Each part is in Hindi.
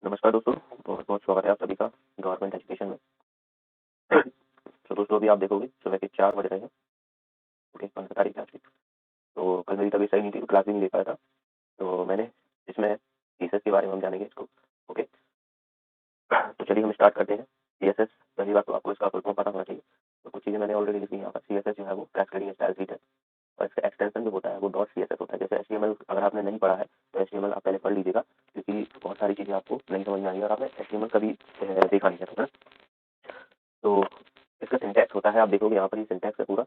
नमस्कार दोस्तों, बहुत बहुत स्वागत है आप सभी का गवर्नमेंट एजुकेशन में। तो दोस्तों अभी आप देखोगे सुबह के 4 बज रहे हैं। ओके, 15 तारीख है आज की। तो कल मेरी तबीयत सही नहीं थी तो क्लास भी नहीं ले पाया था। तो मैंने इसमें सीएसएस के बारे में हम जानेंगे इसको। ओके, तो चलिए हम स्टार्ट करते हैं। सीएसएस, पहली बात तो आपको इसका फुल फॉर्म पता होना चाहिए। तो कुछ चीज़ें मैंने ऑलरेडी लिखी हैं यहाँ पर। सीएसएस जो है वो कैस्केडिंग स्टाइल शीट है और इसका एक्सटेंशन जो होता है वो डॉट सीएसएस होता है। जैसे एचटीएमएल अगर आपने नहीं पढ़ा है तो एचटीएमएल आप पहले पढ़ लीजिएगा, क्योंकि बहुत सारी चीज़ें आपको नहीं समझ में आएंगी और आपने एचटीएमएल कभी देखा नहीं है ना। तो इसका सिंटैक्स होता है, आप देखोगे यहाँ पर ये सिंटैक्स है पूरा,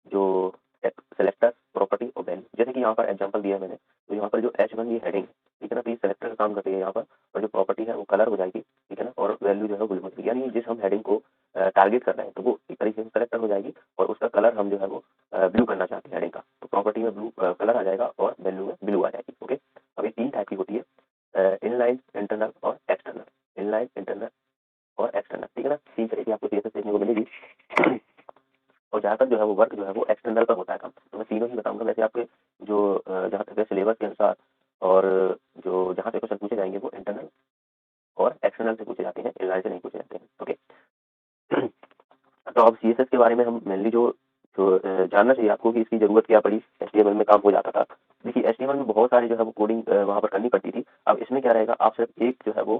जो सेलेक्टर प्रॉपर्टी और वैल्यू। जैसे कि यहाँ पर एग्जांपल दिया है मैंने, तो यहाँ पर जो H1 ये हेडिंग, ठीक है ना, तो ये सेलेक्टर का काम करती है यहाँ पर। और जो प्रॉपर्टी है वो कलर हो जाएगी, ठीक है ना, और वैल्यू जो है वो ब्लू हो जाएगी। यानी जिस हम हेडिंग को टारगेट कर रहे हैं तो वो एक तरीके से सेलेक्टर हो जाएगी और उसका कलर हम जो है वो ब्लू करना चाहते हैं हेडिंग का, तो प्रॉपर्टी में ब्लू कलर आ जाएगा और वैल्यू में ब्लू आ जाएगी। ओके, अब ये 3 टाइप की होती है, इनलाइन, इंटरनल और एक्सटर्नल। इनलाइन, इंटरनल और एक्सटर्नल, ठीक है ना, 3 तरह की आपको सीएसएस देखने को मिलेगी। और ज़्यादातर जो है वो वर्क जो है वो एक्सटर्नल पर होता है काम। तो मैं तीनों ही बताऊंगा। वैसे आपके जो जहाँ तक है सिलेबस के अनुसार और जो जहाँ से क्वेश्चन पूछे जाएंगे वो इंटरनल और एक्सटर्नल से पूछे जाते हैं, इनलाइन से नहीं पूछे जाते हैं। ओके, तो अब सीएसएस के बारे में हम मेनली जो जो जानना चाहिए आपको कि इसकी जरूरत क्या पड़ी। एचटीएमएल में काम हो जाता था। देखिए एचटीएमएल में बहुत सारी जो है वो कोडिंग वहाँ पर करनी पड़ती थी। अब इसमें क्या रहेगा, आप सिर्फ एक जो है वो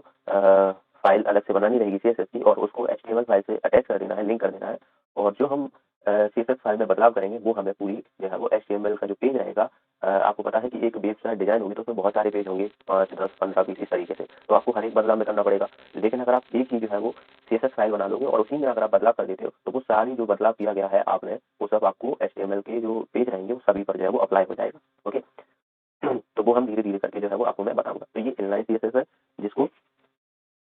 फाइल अलग से बनानी रहेगी सीएसएस की, और उसको एचटीएमएल फाइल से अटैच कर देना है, लिंक कर देना है। और जो हम सीएसएस फाइल में बदलाव करेंगे वो हमें पूरी जो है वो एचटीएमएल का जो पेज रहेगा, आपको पता है कि एक वेबसाइट डिजाइन होगी तो उसमें बहुत सारे पेज होंगे, 5, 10, 15, 20 इस तरीके से। तो आपको हर एक बदलाव में करना पड़ेगा। लेकिन अगर आप एक ही जो है वो सीएसएस फाइल बना लोगे और उसी में अगर आप बदलाव कर देते हो तो वो सारी जो बदलाव किया गया है आपने, वो सब आपको एचटीएमएल के जो पेज रहेंगे वो सभी पर जो है वो अप्लाई हो जाएगा। ओके, तो वो हम धीरे धीरे करके जो है वो आपको मैं बताऊंगा। तो ये इनलाइन सीएसएस है जिसको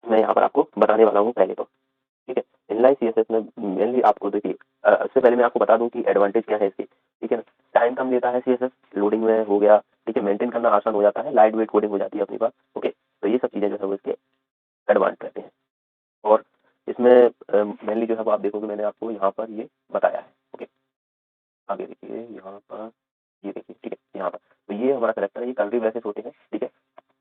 मैं यहाँ पर आपको बताने वाला हूँ पहले तो। ठीक है, इनलाइन सीएसएस में मेनली आपको देखिए, इससे पहले मैं आपको बता दूं कि एडवांटेज क्या है इसकी। ठीक है ना, टाइम कम लेता है सीएसएस, लोडिंग में हो गया, ठीक है, मेंटेन करना आसान हो जाता है, लाइट वेट कोडिंग हो जाती है अपनी पास। ओके, तो ये सब चीजें जो है वो इसके एडवांस रहते हैं। और इसमें मेनली जो है वो आप देखोगे मैंने आपको यहाँ पर ये बताया है। ओके, आगे देखिए यहाँ पर, ये देखिए, ठीक है, यहाँ पर तो ये हमारा करेक्टर है, ये कर्ली ब्रेसेस होते हैं। ठीक है,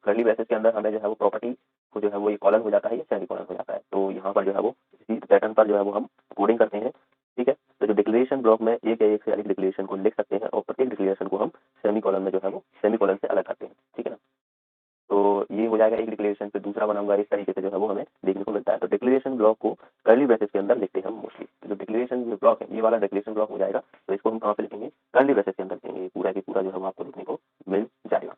कर्ली ब्रेसेस के अंदर हमें जो है वो प्रॉपर्टी को जो है वो ये कॉलन हो जाता है, ये सेमी कॉलन हो जाता है। तो यहाँ पर जो है वो इसी पैटर्न पर जो है वो हम कोडिंग करते हैं। ठीक है, तो जो डिक्लेरेशन ब्लॉक में एक या एक से अधिक डिक्लेरेशन को लिख सकते हैं और प्रत्येक डिक्लेरेशन को हम सेमी कॉलन में जो है वो सेमी कॉलन से अलग करते हैं। ठीक है ना, तो ये हो जाएगा एक डिक्लेरेशन, फिर दूसरा बनाऊंगा, इस तरीके से जो है वो हमें देखने को मिलता है। तो डिक्लेरेशन ब्लॉक को कर्ली ब्रेसेस के अंदर लिखते हैं हम मोस्टली। जो डिक्लेरेशन ब्लॉक है ये वाला डिक्लेरेशन ब्लॉक हो जाएगा, तो इसको हम कहाँ पे लिखेंगे, कर्ली ब्रेसेस के अंदर लिखेंगे। पूरा की पूरा जो है वो आपको देखने को मिल जाएगा।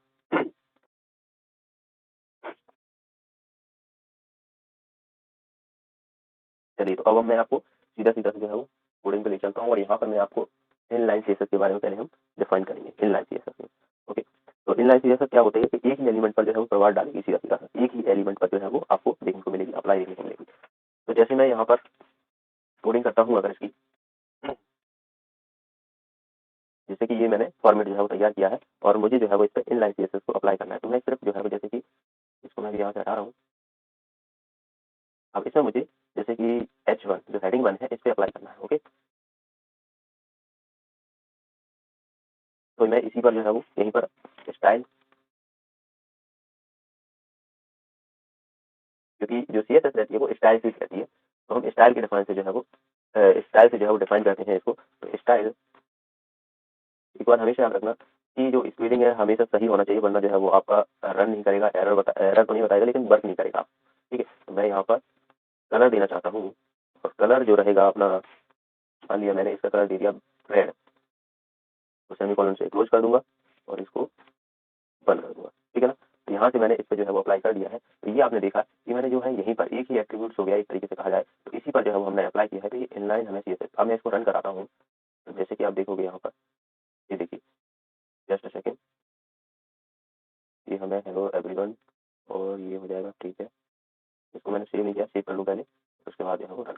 चलिए, तो अब मैं आपको सीधा सीधा जो है वो कोडिंग पे ले चलता हूँ और यहाँ पर मैं आपको इनलाइन सीएसएस के बारे में पहले हम डिफाइन करेंगे इनलाइन सीएसएस में। ओके, तो इनलाइन सीएसएस क्या होता है कि एक ही एलिमेंट पर जो है वो प्रभाव डालेगी, सीधा सीधा एक ही एलिमेंट पर जो है वो आपको देखने को मिलेगी, अप्लाई देखने को मिलेगी। तो जैसे मैं यहाँ पर कोडिंग करता हूँ अगर इसकी, जैसे कि ये मैंने फॉर्मेट जो है वो तैयार किया है और मुझे जो है वो इस पर इनलाइन सीएसएस को अप्लाई करना है। तो मैं सिर्फ जो है वो जैसे कि इसको मैं यहाँ से हटा रहा हूँ। अब इसमें मुझे जैसे कि H1 जो हेडिंग 1 है इस पर अप्लाई करना है। ओके, तो मैं इसी पर जो है वो यहीं पर स्टाइल, क्योंकि जो सीएसएस रहती है वो स्टाइल शीट रहती है, तो हम स्टाइल के डिफाइन से जो है वो स्टाइल से जो है वो डिफाइन करते हैं इसको। तो स्टाइल, एक बात हमेशा याद रखना कि जो स्पेलिंग है हमेशा सही होना चाहिए, वरना जो है वो आपका रन नहीं करेगा, एरर तो नहीं बताएगा लेकिन वर्क नहीं करेगा। ठीक है, तो मैं यहाँ पर कलर देना चाहता हूँ और कलर जो रहेगा अपना, मान लिया मैंने इसका कलर दे दिया रेड, तो सेमीकोलन से क्लोज कर दूंगा और इसको बंद कर दूंगा। ठीक है ना, तो यहाँ से मैंने इस पर जो है वो अप्लाई कर दिया है। तो ये आपने देखा कि मैंने जो है यहीं पर एक ही एट्रीब्यूट्स हो गया एक तरीके से कहा जाए, तो इसी पर जो है वो हमने अप्लाई किया है। तो ये इनलाइन हमें सीएसएस, अब मैं इसको रन कराता हूँ। तो जैसे कि आप देखोगे यहाँ पर, ये देखिए, जस्ट अ सेकेंड, ये हमें हेलो एवरीवन और ये हो जाएगा। ठीक है, इसको मैंने सेव नहीं किया, सेव कर लूँ पहले, उसके बाद जो है वो रन।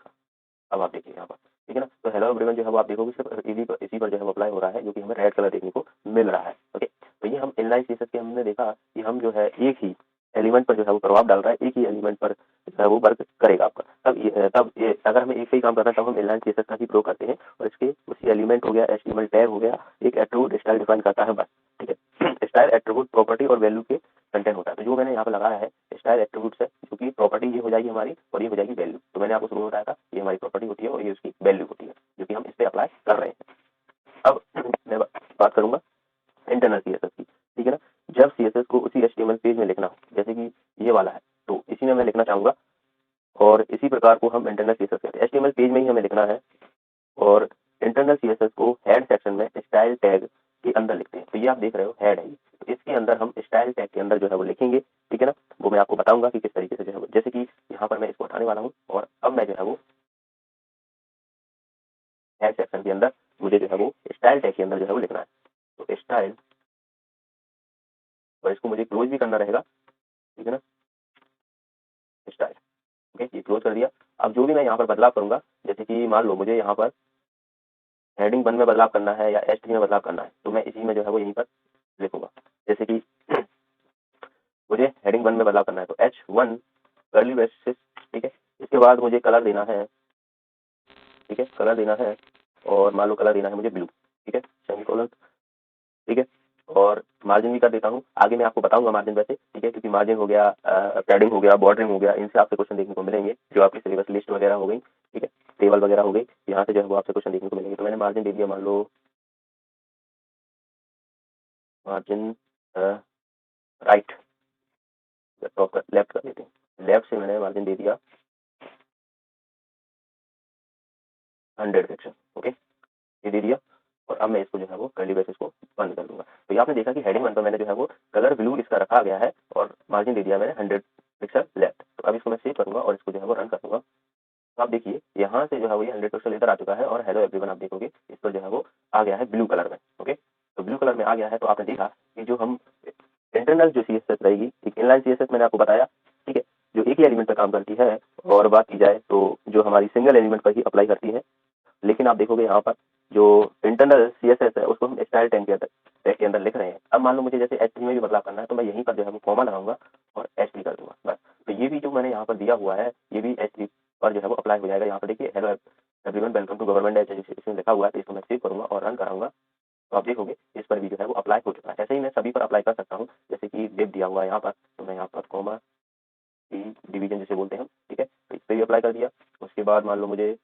अब आप देखिए यहाँ पर, ठीक है ना, तो हेलो एवरीवन जो है वो आप देखोगे सिर्फ इसी पर जो है अप्लाई हो रहा है, जो कि हमें रेड कलर देखने को मिल रहा है। ओके, तो ये हम इनलाइन सीएसएस के हमने देखा कि हम जो है एक ही एलिमेंट पर जो है वो प्रभाव डाल रहा है, एक ही एलिमेंट पर जो है वो वर्क करेगा आपका। तब ये अगर हमें एक से ही काम करना है तब हम इनलाइन सीएसएस का ही प्रयोग करते हैं और इसके उसी एलिमेंट हो गया, एचटीएमएल टैग हो गया, एक एट्रीब्यूट स्टाइल डिफाइन करता है बस। ठीक है, स्टाइल एट्रीब्यूट प्रॉपर्टी और वैल्यू के कंटेंट होता है। तो जो मैंने यहाँ पर लगाया है स्टाइल एट्रीब्यूट्स है, जो कि प्रॉपर्टी ये हो जाएगी हमारी और ये हो जाएगी वैल्यू। तो मैंने आपको शुरू में बताया था ये हमारी प्रॉपर्टी होती है और ये उसकी वैल्यू होती है, जो कि हम इस पे अप्लाई कर रहे हैं। अब मैं बात करूंगा इंटरनल सीएसएस की, ठीक है ना। जब सीएसएस को उसी एचटीएमएल पेज में लिखना हो, जैसे कि ये वाला है, तो इसी में मैं लिखना चाहूंगा और इसी प्रकार को हम इंटरनल सीएसएस कहते हैं। एचटीएमएल पेज में ही हमें लिखना है और इंटरनल सीएसएस को हेड सेक्शन में स्टाइल टैग के अंदर लिखते हैं। तो ये आप देख रहे हो हेड है, तो इसके अंदर हम स्टाइल टैग के अंदर जो है वो लिखेंगे, ठीक है ना। वो मैं आपको बताऊंगा कि किस तरीके से जो है वो, जैसे कि यहाँ पर मैं इसको हटाने वाला हूँ और अब मैं जो है वो हेड सेक्शन के अंदर मुझे जो है वो स्टाइल टैग के अंदर जो है वो लिखना है। तो स्टाइल, और इसको मुझे क्लोज भी करना रहेगा, ठीक है ना, स्टाइल। ओके, ये क्लोज कर दिया। अब जो भी मैं यहाँ पर बदलाव करूंगा, जैसे कि मान लो मुझे यहाँ पर हेडिंग 1 में बदलाव करना है या H3 में बदलाव करना है, तो मैं इसी में जो है वो यहीं पर लिखूंगा। जैसे कि मुझे हेडिंग 1 में बदलाव करना है तो H1 कर्ली ब्रेसेस, ठीक है। इसके बाद मुझे कलर देना है, ठीक है, कलर देना है और मान लो कलर देना है मुझे ब्लू, ठीक है, सेमीकोलन, ठीक है। और मार्जिन भी कर देता हूँ, आगे मैं आपको बताऊंगा मार्जिन वैसे, ठीक है, क्योंकि मार्जिन हो गया, पैडिंग हो गया, बॉर्डरिंग हो गया, इनसे आपसे क्वेश्चन देखने को मिलेंगे, जो आपकी सिलेबस लिस्ट वगैरह हो गई, ठीक है, टेबल वगैरह हो गई, यहाँ से जो है वो आपसे क्वेश्चन देखने को मिलेंगे। तो मैंने मार्जिन दे दिया, मान लो मार्जिन राइट, लेफ्ट कर देते हैं, लेफ्ट से मैंने मार्जिन दे दिया 100 सेक्शन, ओके, ये दे दिया। और अब मैं इसको जो है वो कर्ली ब्रेसेस को बंद कर दूंगा। तो ये आपने देखा कि हेडिंग 1 पर मैंने जो है वो कलर ब्लू इसका रखा गया है और मार्जिन दे दिया मैंने 100 पिक्सल लेफ्ट। तो अब इसको मैं सेव करूंगा और इसको जो है वो रन कर दूंगा। तो आप देखिए यहाँ से जो है वो ये 100 पिक्सल इधर आ चुका है और हेलो एवरीवन आप देखोगे इस पर जो है वो आ गया है ब्लू कलर में, ओके। तो ब्लू कलर में आ गया है। तो आपने देखा कि जो हम इंटरनल जो सीएसएस रहेगी, एक इनलाइन सीएसएस मैंने आपको बताया, ठीक है, जो एक ही एलिमेंट पर काम करती है, और बात की जाए तो जो हमारी सिंगल एलिमेंट पर ही अप्लाई करती है। लेकिन आप देखोगे यहाँ पर जो इंटरनल सीएसएस है उसको हम स्टाइल टैग के अंदर लिख रहे हैं। अब मान लो मुझे जैसे H3 में भी बदलाव करना है, तो मैं यहीं पर जो है वो कॉमा लगाऊंगा और H3 कर दूंगा बस। तो ये भी जो मैंने यहाँ पर दिया हुआ है ये भी H3 पर जो है वो अप्लाई हो जाएगा। यहाँ पर देखिए hello everyone welcome to government education लिखा हुआ है, तो इसको मैं सेव करूंगा और रन कराऊंगा। तो आप देखोगे इस पर भी जो है वो अप्लाई हो चुका है। ऐसे ही मैं सभी पर अप्लाई कर सकता हूँ, जैसे कि वेब दिया हुआ है यहाँ पर, तो मैं यहाँ पर कॉमा डिवीजन जिसे बोलते हैं, ठीक है, तो इस पर भी अप्लाई कर दिया। उसके बाद मान लो मुझे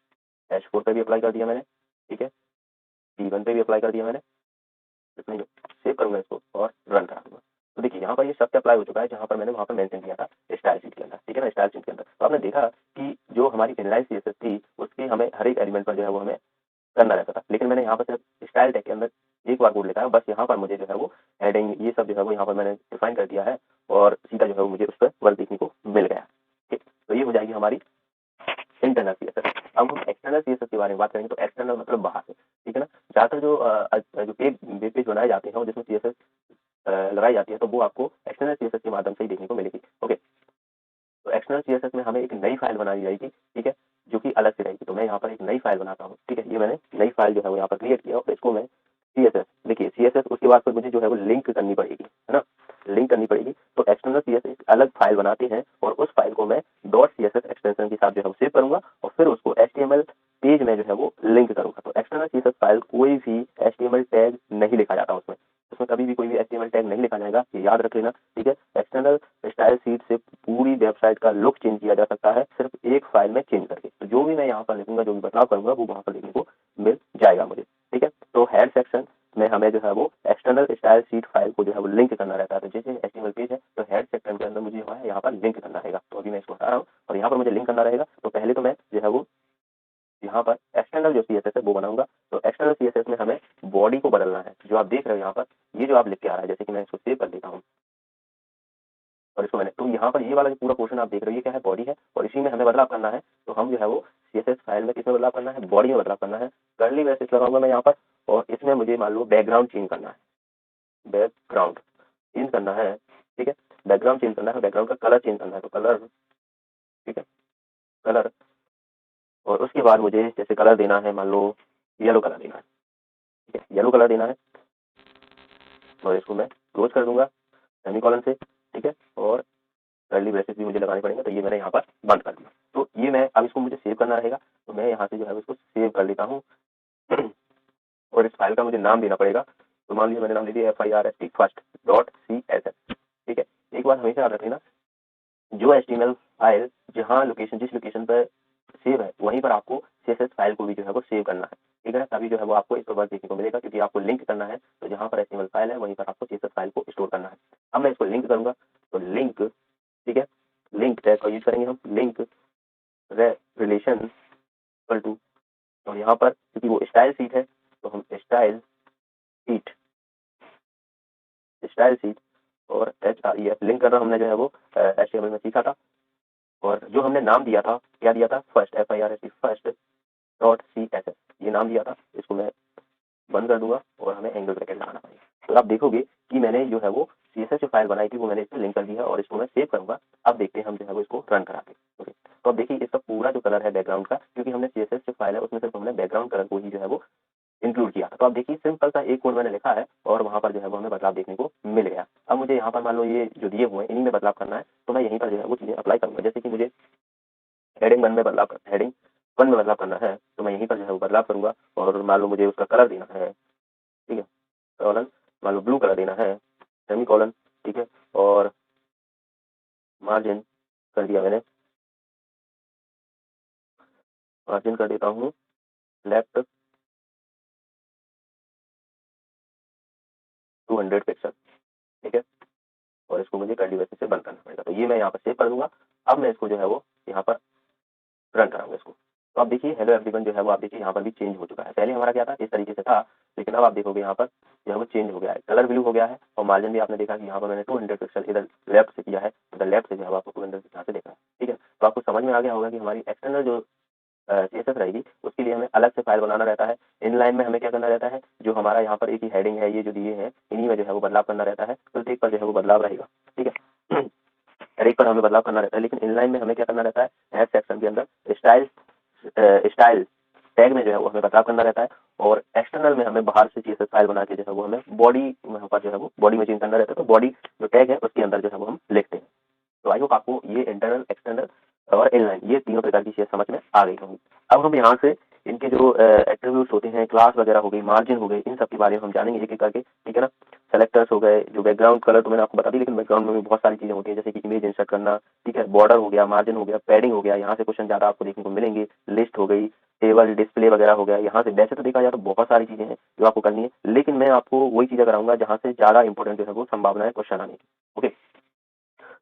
H4 पर भी अप्लाई कर दिया मैंने, ठीक है, T1 पे भी अप्लाई कर दिया मैंने। इसमें सेव करूंगा इसको और रन करा दूंगा। तो देखिए यहाँ पर ये सब अप्लाई हो चुका है जहाँ पर मैंने वहाँ पर मेंशन किया था स्टाइल शीट के अंदर, ठीक है ना, स्टाइल शीट के अंदर। तो आपने देखा कि जो हमारी इनलाइन सीएसएस थी उसकी हमें हर एक एलिमेंट पर जो है वो हमें करना रहता था, लेकिन मैंने यहाँ पर सिर्फ स्टाइल टैग के अंदर एक बार कोड लिखा है बस। यहाँ पर मुझे जो है वो हेडिंग ये सब जो है वो यहाँ पर मैंने डिफाइन कर दिया है और सीधा जो है वो मुझे उस पर वर्क देखने को मिल गया, ठीक। तो ये हो जाएगी हमारी इंटरनल सीएसएस। अब हम एक्सटर्नल सीएसएस के बारे में बात करेंगे। तो एक्सटर्नल मतलब बाहर से, ठीक है ना। ज्यादातर जो वेब पेज बनाए जाते हैं और जिसमें सीएसएस लगाई जाती है, तो वो आपको एक्सटर्नल सीएसएस के माध्यम से ही देखने को मिलेगी, ओके। तो एक्सटर्नल सीएसएस में हमें एक नई फाइल बनाई जाएगी, ठीक है, जो कि अलग से रहेगी। तो मैं यहाँ पर एक नई फाइल बनाता हूँ, ठीक है, ये मैंने नई फाइल जो है वो यहाँ पर क्रिएट किया और इसको मैं सीएसएस, देखिए सीएसएस उसके बाद फिर मुझे जो है वो लिंक करनी पड़ेगी, है ना, लिंक करनी पड़ेगी। तो एक्सटर्नल सीएसएस अलग फाइल बनाते हैं और उस फाइल को मैं डॉट सीएसएस एक्सटेंशन के साथ जो है वो सेव करूंगा और फिर उसको एचटीएमएल पेज में जो है वो लिंक करूंगा। तो एक्सटर्नल सीएसएस फाइल कोई भी एचटीएमएल टैग नहीं लिखा जाता उसमें, उसमें कभी भी कोई भी एचटीएमएल टैग नहीं लिखा जाएगा, ये याद रख लेना, ठीक है। एक्सटर्नल स्टाइल शीट से पूरी वेबसाइट का लुक चेंज किया जा सकता है सिर्फ एक फाइल में चेंज करके। तो जो भी मैं यहाँ पर लिखूंगा, जो भी बदलाव करूंगा, वो वहां पर देखने को मिल जाएगा मुझे, ठीक है। तो हेड सेक्शन में हमें जो है वो एक्सटर्नल स्टाइल शीट फाइल को जो है वो लिंक करना रहता है। तो जैसे एचटीएमएल पेज है तो हेड सेक्शन के अंदर मुझे यहाँ पर लिंक करना रहेगा। तो अभी मैं इसको हटा रहा हूँ और यहाँ पर मुझे लिंक करना रहेगा। तो पहले तो मैं जो है वो यहाँ पर एक्सटर्नल जो सीएसएस है वो बनाऊंगा। तो एक्सटर्नल सीएसएस में हमें बॉडी को बदलना है, जो आप देख रहे हो यहाँ पर, ये जो आप लिख के आ रहा है, जैसे कि मैं इसको सेव कर देता हूँ और इसको मैंने, तो यहाँ पर ये वाला जो पूरा पोर्शन आप देख रहे हो ये क्या है, बॉडी है, और इसी में हमें बदलाव करना है। तो हम जो है वो सीएसएस फाइल में किसमें बदलाव करना है, बॉडी में बदलाव करना है। कर्ली ब्रेसेस लगाऊंगा मैं यहाँ पर और इसमें मुझे मान लो बैकग्राउंड चेंज करना है, बैकग्राउंड चेंज करना है, ठीक है, बैकग्राउंड चेंज करना है, बैकग्राउंड का कलर चेंज करना है, तो कलर, ठीक है, कलर। और उसके बाद मुझे जैसे कलर देना है, मान लो येलो कलर देना है, ठीक है, येलो कलर देना है और इसको मैं क्लोज कर दूंगा सेमीकोलन से, ठीक है, और कर्ली ब्रेसेस भी मुझे लगाने पड़ेंगे। तो ये मैंने यहाँ पर बंद कर दिया। तो ये मैं अब इसको मुझे सेव करना रहेगा, तो मैं यहाँ से जो है इसको सेव कर लेता हूँ और इस फाइल का मुझे नाम देना पड़ेगा। तो मान लीजिए मैंने नाम दे दिया FIRST फर्स्ट डॉट CSS, ठीक है। एक बात हमेशा याद रखना, जो HTML फाइल जहाँ लोकेशन जिस लोकेशन पर सेव है वहीं पर आपको CSS फाइल को भी जो है वो सेव करना है, ठीक है ना। तभी जो है वो आपको इस प्रकार देखने को मिलेगा, क्योंकि आपको लिंक करना है, तो जहाँ पर HTML फाइल है वहीं पर आपको CSS फाइल को स्टोर करना है। अब मैं इसको लिंक करूंगा, तो लिंक, ठीक है, लिंक टैग का यूज करेंगे हम, लिंक रिलेशन इक्वल टू, और यहाँ पर क्योंकि वो स्टाइल सीट है तो हम स्टाइल सीट और HREF लिंक करना हमने जो है वो HTML में सीखा था। और जो हमने नाम दिया था, क्या दिया था, first FIRST first dot CSS, ये नाम दिया था। इसको मैं बंद कर दूंगा और हमें एंगल ब्रैकेट लगाना पड़ेगा। तो आप देखोगे कि मैंने जो है वो CSS जो फाइल बनाई थी वो मैंने इसमें लिंक कर दिया और इसको मैं सेव करूंगा। अब देखते हैं हम जो है वो इसको रन करा के। ओके, तो अब देखिए इसका पूरा जो कलर है बैकग्राउंड का, क्योंकि हमने CSS जो फाइल है उसमें सिर्फ हमने बैकग्राउंड कलर को ही जो है वो इंक्लूड किया। तो आप देखिए सिंपल सा एक कोड मैंने लिखा है और वहां पर जो है वो हमें बदलाव देखने को मिल गया। अब मुझे यहाँ पर मान लो ये जो दिए हुए हैं इन्हीं में बदलाव करना है, तो मैं यहीं पर जो है वो चीजें अप्लाई करूंगा। जैसे कि मुझे हेडिंग 1 में बदलाव करना है, तो मैं यहीं पर जो है वो बदलाव करूंगा और मान लो मुझे उसका कलर देना है, ठीक है, कॉलन, मान लो ब्लू कलर देना है, सेमी कॉलन, ठीक है, और मार्जिन कर दिया मैंने, मार्जिन कर देता हूँ लेफ्ट 200 पिक्सल, ठीक है, और इसको मुझे कर्ली ब्रैकेट से बंद करना पड़ेगा। तो ये मैं यहाँ पर सेव कर दूंगा। अब मैं इसको जो है वो यहाँ पर रन कराऊंगा इसको। तो आप देखिए हेलो एवरीवन जो है वो आप देखिए यहाँ पर भी चेंज हो चुका है। पहले हमारा क्या था, इस तरीके से था, लेकिन अब आप देखोगे यहाँ पर जो है वो चेंज हो गया है, कलर ब्लू हो गया है और मार्जिन भी आपने देखा कि यहाँ पर मैंने 200 पिक्सल इधर लेफ्ट से किया है, इधर लेफ्ट से जो है आपको 200 यहाँ से देखा है, ठीक है। तो आपको समझ में आ गया होगा कि हमारी एक्सटर्नल जो CSS रहेगी उसके लिए हमें अलग से फाइल बनाना रहता है। इनलाइन में हमें क्या करना रहता है, जो हमारा यहाँ पर एक ही हेडिंग है, ये जो दिए हैं इन्हीं में जो है वो बदलाव करना रहता है, प्रत्येक पर जो है वो बदलाव रहेगा, ठीक है। हर एक पर हमें बदलाव करना रहता है, लेकिन इनलाइन में हमें क्या करना रहता है, हेड सेक्शन के अंदर स्टाइल टैग में जो है वो हमें बदलाव करना रहता है, और एक्सटर्नल में हमें बाहर से CSS फाइल बना के जो है वो हमें बॉडी में जो है वो बॉडी में चेंज करना रहता है। तो बॉडी जो टैग है उसके अंदर जो है वो हम लिखते हैं। तो आई होप आपको ये इंटरनल, एक्सटर्नल और इनलाइन ये तीनों प्रकार की चीजें समझ में आ गई होंगी। अब हम यहाँ से इनके जो एट्रीब्यूट्स होते हैं, क्लास वगैरह हो गई, मार्जिन हो गई, इन सब के बारे में हम जानेंगे एक एक करके, ठीक है ना। सेलेक्टर्स हो गए, जो बैकग्राउंड कलर तो मैंने आपको बता दी, लेकिन बैकग्राउंड में भी बहुत सारी चीजें होती हैं, जैसे कि इमेज इंसर्ट करना, ठीक है, बॉर्डर हो गया, मार्जिन हो गया, पैडिंग हो गया, यहाँ से क्वेश्चन ज्यादा आपको देखने को मिलेंगे, लिस्ट हो गई, टेबल डिस्प्ले वगैरह हो गया। यहाँ से वैसे तो देखा जाए तो बहुत सारी चीजें हैं जो आपको करनी है, लेकिन मैं आपको वही चीजें कराऊंगा जहाँ से ज्यादा इंपॉर्टेंट जो है वो संभावना है क्वेश्चन आने की। ओके,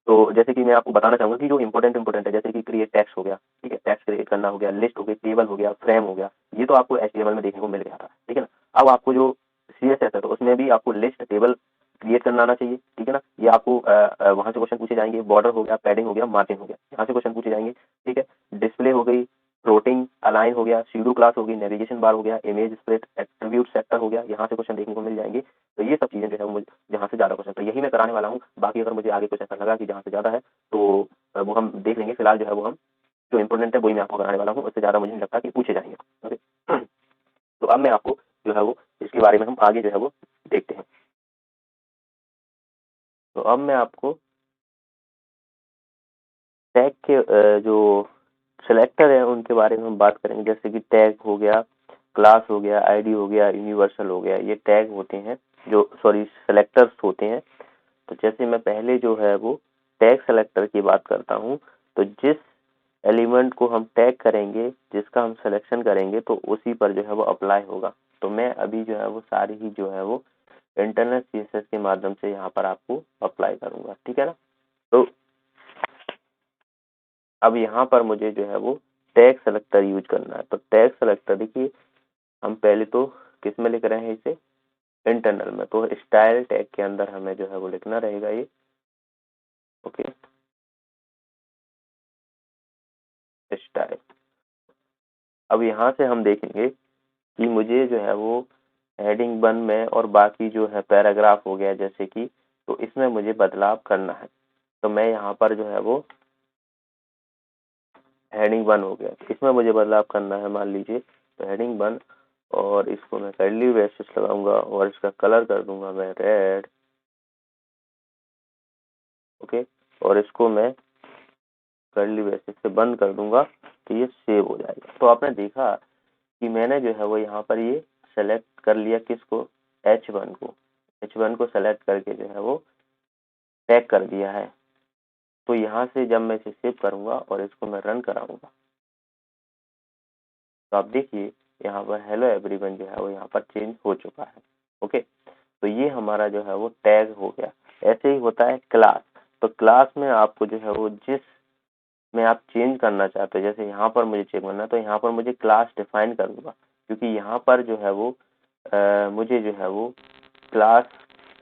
तो जैसे कि मैं आपको बताना चाहूंगा कि जो इंपॉर्टेंट है, जैसे कि क्रिएट टेक्स्ट हो गया, ठीक है, टेक्स्ट क्रिएट करना हो गया, लिस्ट हो गई, टेबल हो गया, फ्रेम हो गया, ये तो आपको HTML में देखने को मिल गया था, ठीक है ना। अब आपको जो CSS है तो उसमें भी आपको लिस्ट टेबल क्रिएट करना आना चाहिए, ठीक है ना। ये आपको वहां से क्वेश्चन पूछे जाएंगे, बॉर्डर हो गया, पैडिंग हो गया, मार्जिन हो गया, यहाँ से क्वेश्चन पूछे जाएंगे, ठीक है। डिस्प्ले हो गई, फ्लोटिंग अलाइन हो गया, सीडो क्लास हो गई, नेविगेशन बार हो गया, इमेज स्प्लिट एट्रीब्यूट सेक्टर हो गया, यहाँ से क्वेश्चन देखने को मिल जाएंगे। तो ये सब चीजें जो है मुझे जहाँ से ज्यादा क्वेश्चन, तो यही मैं कराने वाला हूँ। बाकी अगर मुझे आगे कुछ ऐसा लगा कि जहाँ से ज्यादा है तो वो हम देख लेंगे। फिलहाल जो है वो हम जो इम्पोर्टेंट है वही मैं आपको कराने वाला हूँ, उससे ज्यादा मुझे नहीं लगता कि पूछे जाएंगे। ओके, तो अब मैं आपको जो है वो इसके बारे में हम आगे जो है वो देखते हैं। तो अब मैं आपको टैग के जो सिलेक्टर है उनके बारे में हम बात करेंगे। जैसे कि टैग हो गया, क्लास हो गया, आईडी हो गया, यूनिवर्सल हो गया, ये टैग होते हैं, जो सॉरी सेलेक्टर्स होते हैं। तो जैसे मैं पहले जो है वो टैग सेलेक्टर की बात करता हूँ, तो जिस एलिमेंट को हम टैग करेंगे, जिसका हम सिलेक्शन करेंगे, तो उसी पर जो है वो अप्लाई होगा। तो मैं अभी जो है वो सारी ही जो है वो इंटरनल CSS के माध्यम से यहाँ पर आपको अप्लाई करूंगा, ठीक है ना। तो अब यहाँ पर मुझे जो है वो टैग सेलेक्टर यूज करना है। तो टैग सेलेक्टर देखिए, हम पहले तो किस में लिख रहे हैं इसे, इंटरनल में, तो स्टाइल टैग के अंदर हमें जो है वो लिखना रहेगा ये। Okay, style. अब यहाँ से हम देखेंगे कि मुझे जो है वो हेडिंग 1 में और बाकी जो है पैराग्राफ हो गया जैसे कि, तो इसमें मुझे बदलाव करना है। तो मैं यहाँ पर जो है वो हेडिंग 1 हो गया, इसमें मुझे बदलाव करना है, मान लीजिए। तो हेडिंग 1 और इसको मैं कर्ली ब्रैकेट्स लगाऊंगा और इसका कलर कर दूंगा मैं रेड। ओके, और इसको मैं कर्ली ब्रैकेट से बंद कर दूंगा, तो ये सेव हो जाएगा। तो आपने देखा कि मैंने जो है वो यहाँ पर ये सेलेक्ट कर लिया, किसको, H1 को। H1 को सेलेक्ट करके जो है वो टैग कर दिया है, तो यहाँ से जब मैं इसे सेव करूंगा और इसको मैं रन कराऊंगा तो आप देखिए यहाँ पर हेलो एवरीवन जो है वो यहाँ पर चेंज हो चुका है। ओके, तो ये हमारा जो है वो टैग हो गया। ऐसे ही होता है क्लास। तो क्लास में आपको जो है वो जिस में आप चेंज करना चाहते हो, जैसे यहाँ पर मुझे चेक करना है तो यहाँ पर मुझे क्लास डिफाइन करूंगा, क्योंकि यहाँ पर जो है वो मुझे जो है वो क्लास,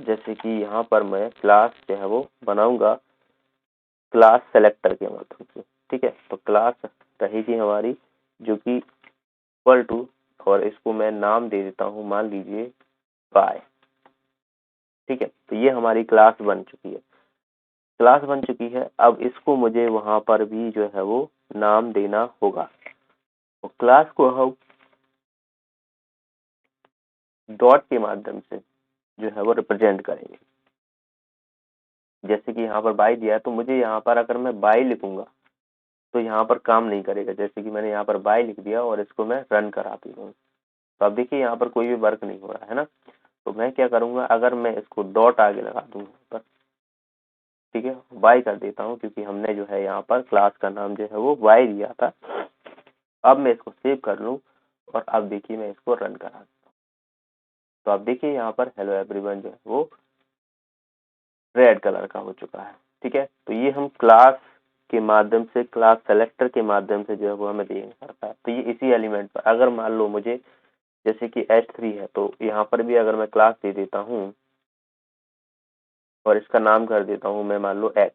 जैसे कि यहाँ पर मैं क्लास जो है वो बनाऊंगा क्लास सेलेक्टर के माध्यम से। ठीक है, तो क्लास रहेगी हमारी जो कि इक्वल टू, और इसको मैं नाम दे देता हूँ, मान लीजिए बाय। ठीक है, तो ये हमारी क्लास बन चुकी है। क्लास बन चुकी है, अब इसको मुझे वहां पर भी जो है वो नाम देना होगा। तो क्लास को हम डॉट के माध्यम से जो है वो रिप्रेजेंट करेंगे। जैसे कि यहाँ पर बाय दिया है, तो मुझे यहाँ पर अगर मैं बाय लिखूंगा तो यहाँ पर काम नहीं करेगा। जैसे कि मैंने यहाँ पर बाय लिख दिया और इसको मैं रन कराती हूँ, तो अब देखिए यहाँ पर कोई भी वर्क नहीं हो रहा है ना। तो मैं क्या करूंगा, अगर मैं इसको डॉट आगे लगा दूँ पर, ठीक है, बाय कर देता हूँ, क्योंकि हमने जो है यहाँ पर क्लास का नाम जो है वो बाय दिया था। अब मैं इसको सेव कर लूँ और अब देखिए मैं इसको रन करा देता हूँ, तो अब देखिए यहाँ पर हेलो एवरीवन जो है वो रेड कलर का हो चुका है। ठीक है, तो ये हम क्लास के माध्यम से, क्लास सेलेक्टर के माध्यम से जो है वो हमें देखना पड़ता है। तो ये इसी एलिमेंट पर, अगर मान लो मुझे जैसे कि H3 है, तो यहाँ पर भी अगर मैं क्लास दे देता हूँ और इसका नाम कर देता हूँ मैं मान लो X।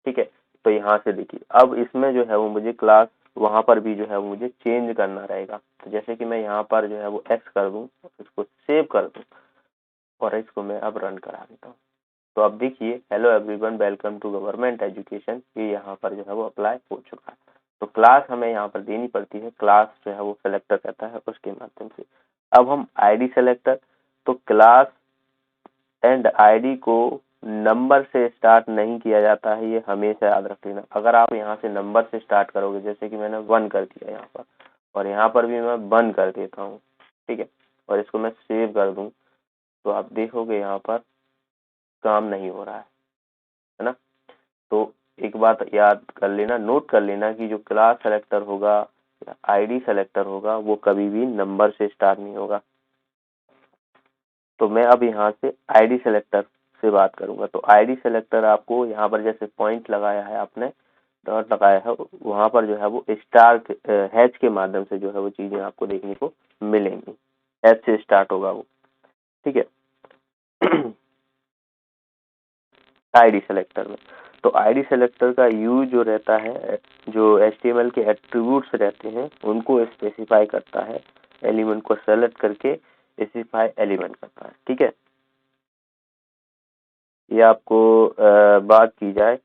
ठीक है, तो यहाँ से देखिए अब इसमें जो है वो मुझे क्लास वहां पर भी जो है वो मुझे चेंज करना रहेगा। तो जैसे कि मैं यहाँ पर जो है वो X कर दूं, इसको सेव कर दूं और इसको मैं अब रन करा देता हूँ। तो अब देखिए hello everyone welcome to government education, ये यहाँ पर जो है वो अप्लाई हो चुका है। तो क्लास हमें यहाँ पर देनी पड़ती है, क्लास जो है वो सेलेक्टर कहता है उसके माध्यम से। अब हम आईडी सेलेक्टर, तो क्लास एंड आईडी को नंबर से स्टार्ट नहीं किया जाता है, ये हमेशा याद रख लेना। अगर आप यहाँ से नंबर से स्टार्ट करोगे, जैसे कि मैंने 1 कर दिया यहाँ पर, और यहाँ पर भी मैं 1 कर देता हूँ, ठीक है, और इसको मैं सेव कर दूं, तो आप देखोगे यहाँ पर काम नहीं हो रहा है ना। तो एक बात याद कर लेना, नोट कर लेना कि जो क्लास सेलेक्टर होगा या आईडी सेलेक्टर होगा वो कभी भी नंबर से स्टार्ट नहीं होगा। तो मैं अब यहाँ से आईडी सेलेक्टर से बात करूंगा। तो आईडी सेलेक्टर आपको यहाँ पर जैसे पॉइंट लगाया है आपने, डॉट लगाया है, वहां पर जो है वो स्टार हैच के माध्यम से जो है वो चीजें आपको देखने को मिलेंगी। हैच से स्टार्ट होगा वो। ठीक है, आईडी सेलेक्टर में। तो आईडी सेलेक्टर का यूज जो रहता है, जो HTML के एट्रीब्यूट्स रहते हैं उनको स्पेसिफाई करता है, एलिमेंट को सेलेक्ट करके स्पेसिफाई एलिमेंट करता है। ठीक है, ये आपको बात की जाए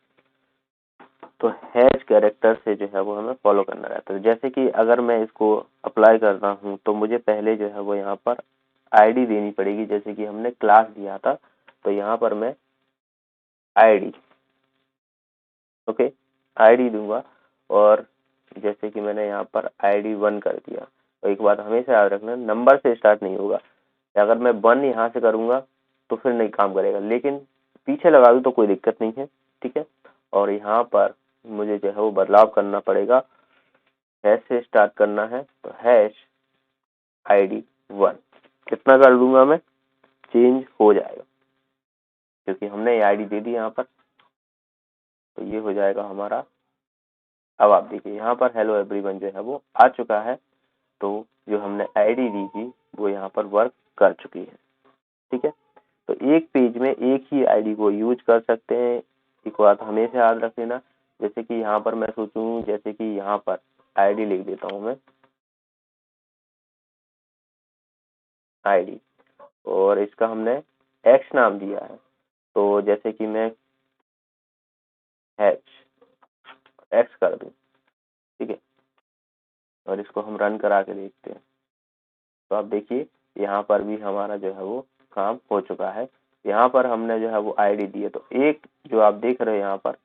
तो हैश कैरेक्टर से जो है वो हमें फॉलो करना रहता है। जैसे कि अगर मैं इसको अप्लाई करता हूँ तो मुझे पहले जो है वो यहाँ पर आईडी देनी पड़ेगी। जैसे कि हमने क्लास दिया था, तो यहाँ पर मैं आईडी, ओके, आईडी दूंगा, और जैसे कि मैंने यहाँ पर आईडी 1 कर दिया। तो एक बात हमेशा याद रखना, नंबर से स्टार्ट नहीं होगा। अगर मैं 1 यहाँ से करूंगा तो फिर नहीं काम करेगा, लेकिन पीछे लगा दूं तो कोई दिक्कत नहीं है। ठीक है, और यहाँ पर मुझे जो है वो बदलाव करना पड़ेगा, हैश से स्टार्ट करना है, तो हैश आईडी 1 कितना कर दूंगा मैं, चेंज हो जाएगा क्योंकि हमने ये आईडी दे दी यहाँ पर, तो ये हो जाएगा हमारा। अब आप देखिए यहाँ पर हेलो एवरीवन जो है वो आ चुका है, तो जो हमने आईडी दी थी वो यहाँ पर वर्क कर चुकी है। ठीक है, तो एक पेज में एक ही आईडी को यूज कर सकते हैं, एक बात हमेशा याद रख लेना। जैसे कि यहाँ पर मैं सोचूं, जैसे कि यहाँ पर आईडी लिख देता हूँ मैं, आईडी, और इसका हमने एक्स नाम दिया है, तो जैसे कि मैं हैच एक्स कर दूं, ठीक है, और इसको हम रन करा के देखते हैं। तो आप देखिए यहाँ पर भी हमारा जो है वो काम हो चुका है। यहाँ पर हमने जो है वो आईडी दी है, तो एक जो आप देख रहे हैं यहाँ पर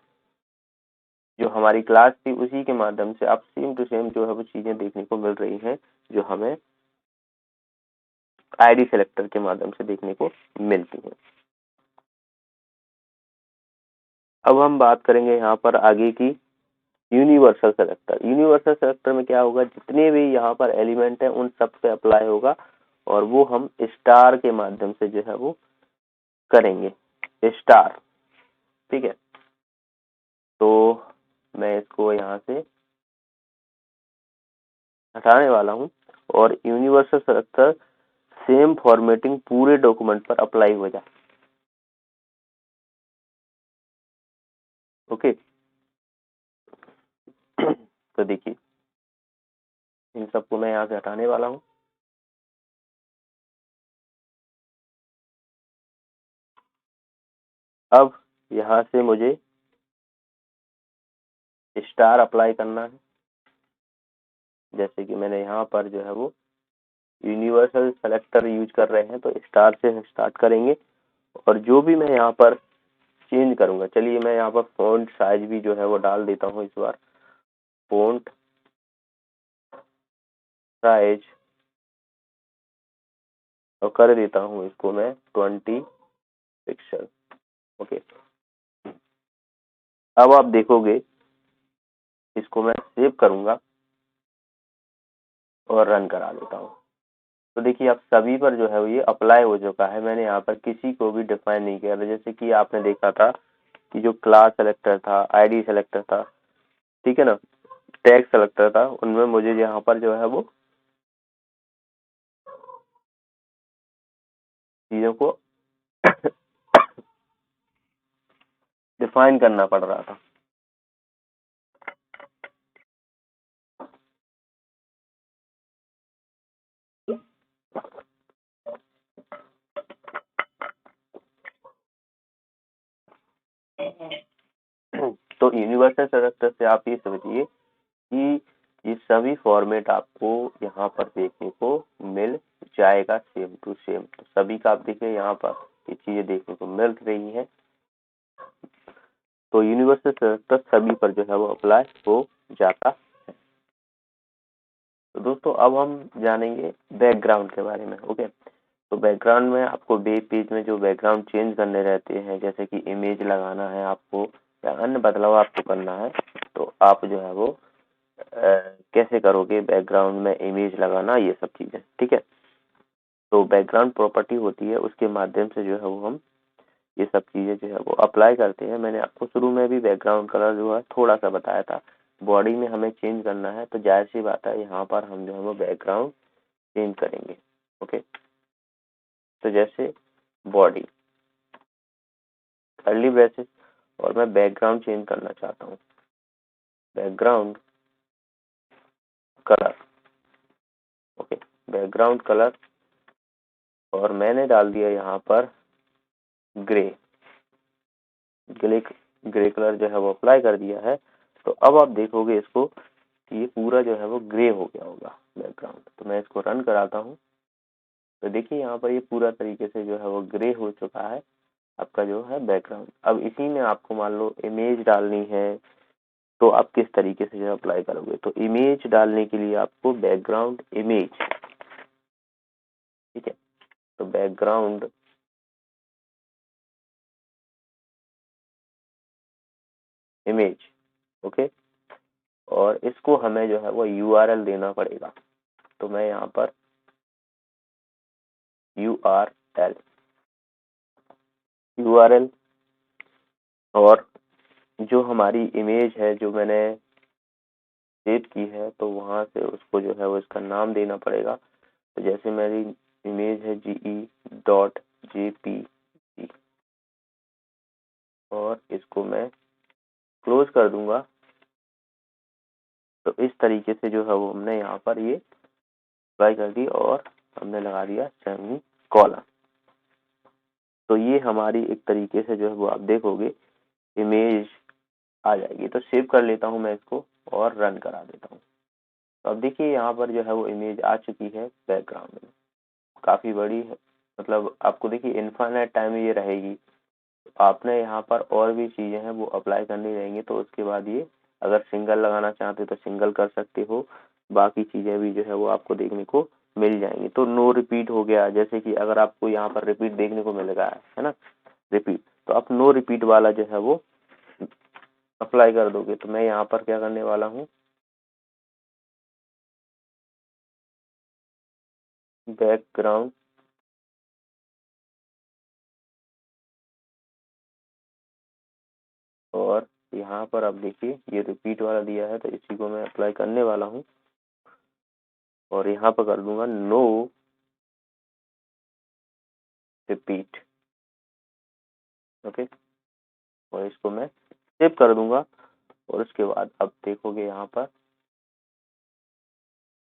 जो हमारी क्लास थी उसी के माध्यम से आप सेम टू सेम जो है वो चीजें देखने को मिल रही हैं जो हमें आईडी सेलेक्टर के माध्यम से देखने को मिलती हैं। अब हम बात करेंगे यहाँ पर आगे की यूनिवर्सल सेलेक्टर। यूनिवर्सल सेलेक्टर में क्या होगा, जितने भी यहाँ पर एलिमेंट है उन सब पे अप्लाई होगा और वो हम स्टार के माध्यम से जो है वो करेंगे, स्टार। ठीक है, तो मैं इसको यहाँ से हटाने वाला हूँ और यूनिवर्सल सेलेक्टर सेम फॉर्मेटिंग पूरे डॉक्यूमेंट पर अप्लाई हो जाए। ओके, तो देखिए इन सबको मैं यहाँ से हटाने वाला हूँ। अब यहाँ से मुझे स्टार अप्लाई करना है, जैसे कि मैंने यहाँ पर जो है वो यूनिवर्सल सेलेक्टर यूज कर रहे हैं तो स्टार से स्टार्ट करेंगे। और जो भी मैं यहाँ पर चेंज करूंगा, चलिए मैं यहाँ पर फॉन्ट साइज भी जो है वो डाल देता हूँ इस बार। फॉन्ट साइज और कर देता हूँ इसको मैं 20 पिक्सल। ओके, अब आप देखोगे इसको मैं सेव करूंगा और रन करा देता हूँ। तो देखिए आप सभी पर जो है वो ये अप्लाई हो चुका है। मैंने यहाँ पर किसी को भी डिफाइन नहीं किया। जैसे कि आपने देखा था कि जो क्लास सेलेक्टर था, आईडी सेलेक्टर था, ठीक है ना, टैग सेलेक्टर था, उनमें मुझे यहाँ पर जो है वो चीजों को डिफाइन करना पड़ रहा था। तो यूनिवर्सल सेलेक्टर से आप ये समझिए कि ये सभी फॉर्मेट आपको यहाँ पर देखने को मिल जाएगा, सेम टू सेम। तो सभी का आप देखिए यहाँ पर ये चीजें देखने को मिल रही हैं। तो यूनिवर्सल सेलेक्टर सभी पर जो है वो अप्लाई हो जाता है। तो दोस्तों अब हम जानेंगे बैकग्राउंड के बारे में। ओके, तो बैकग्राउंड में आपको वेब पेज में जो बैकग्राउंड चेंज करने रहते हैं, जैसे कि इमेज लगाना है आपको या अन्य बदलाव आपको करना है, तो आप जो है वो कैसे करोगे बैकग्राउंड में इमेज लगाना, ये सब चीजें। ठीक है, तो बैकग्राउंड प्रॉपर्टी होती है, उसके माध्यम से जो है वो हम ये सब चीजें जो है वो अप्लाई करते हैं। मैंने आपको शुरू में भी बैकग्राउंड कलर जो है थोड़ा सा बताया था। बॉडी में हमें चेंज करना है तो जाहिर सी बात है यहाँ पर हम जो है वो बैकग्राउंड चेंज करेंगे। ओके, तो जैसे बॉडी कर्ली ब्रेसेस और मैं बैकग्राउंड चेंज करना चाहता हूँ, background colour. Okay, background colour और मैंने डाल दिया यहाँ पर ग्रे, ग्रे कलर जो है वो अप्लाई कर दिया है। तो अब आप देखोगे इसको कि ये पूरा जो है वो ग्रे हो गया होगा बैकग्राउंड। तो मैं इसको रन कराता हूँ तो देखिए यहाँ पर ये पूरा तरीके से जो है वो ग्रे हो चुका है आपका जो है बैकग्राउंड। अब इसी में आपको मान लो इमेज डालनी है तो आप किस तरीके से जो अप्लाई करोगे। तो इमेज डालने के लिए आपको बैकग्राउंड इमेज, ठीक है, तो बैकग्राउंड इमेज। ओके, और इसको हमें जो है वो URL देना पड़ेगा। तो मैं यहाँ पर URL और जो हमारी इमेज है जो मैंने सेव की है तो वहां से उसको जो है वो इसका नाम देना पड़ेगा। तो जैसे मेरी इमेज है GE.jpg और इसको मैं क्लोज कर दूंगा। तो इस तरीके से जो है वो हमने यहाँ पर ये अप्लाई कर दी और हमने लगा दिया सेमी कॉलन। तो ये हमारी एक तरीके से जो है वो आप देखोगे इमेज आ जाएगी। तो सेव कर लेता हूँ मैं इसको और रन करा देता हूँ। तो अब देखिए यहाँ पर जो है वो इमेज आ चुकी है बैकग्राउंड में, काफी बड़ी है, मतलब आपको देखिए इनफाइनाइट टाइम ये रहेगी। आपने यहाँ पर और भी चीजें हैं वो अप्लाई करनी रहेंगी। तो उसके बाद ये अगर सिंगल लगाना चाहते हो तो सिंगल कर सकते हो, बाकी चीजें भी जो है वो आपको देखने को मिल जाएंगी। तो नो रिपीट हो गया, जैसे कि अगर आपको यहाँ पर रिपीट देखने को मिल रहा है ना, रिपीट, तो आप नो रिपीट वाला जो है वो अप्लाई कर दोगे। तो मैं यहाँ पर क्या करने वाला हूँ, बैकग्राउंड और यहाँ पर आप देखिए ये रिपीट वाला दिया है, तो इसी को मैं अप्लाई करने वाला हूँ और यहाँ पर कर दूंगा नो रिपीट। ओके, और इसको मैं सेव कर दूंगा और उसके बाद अब देखोगे यहाँ पर,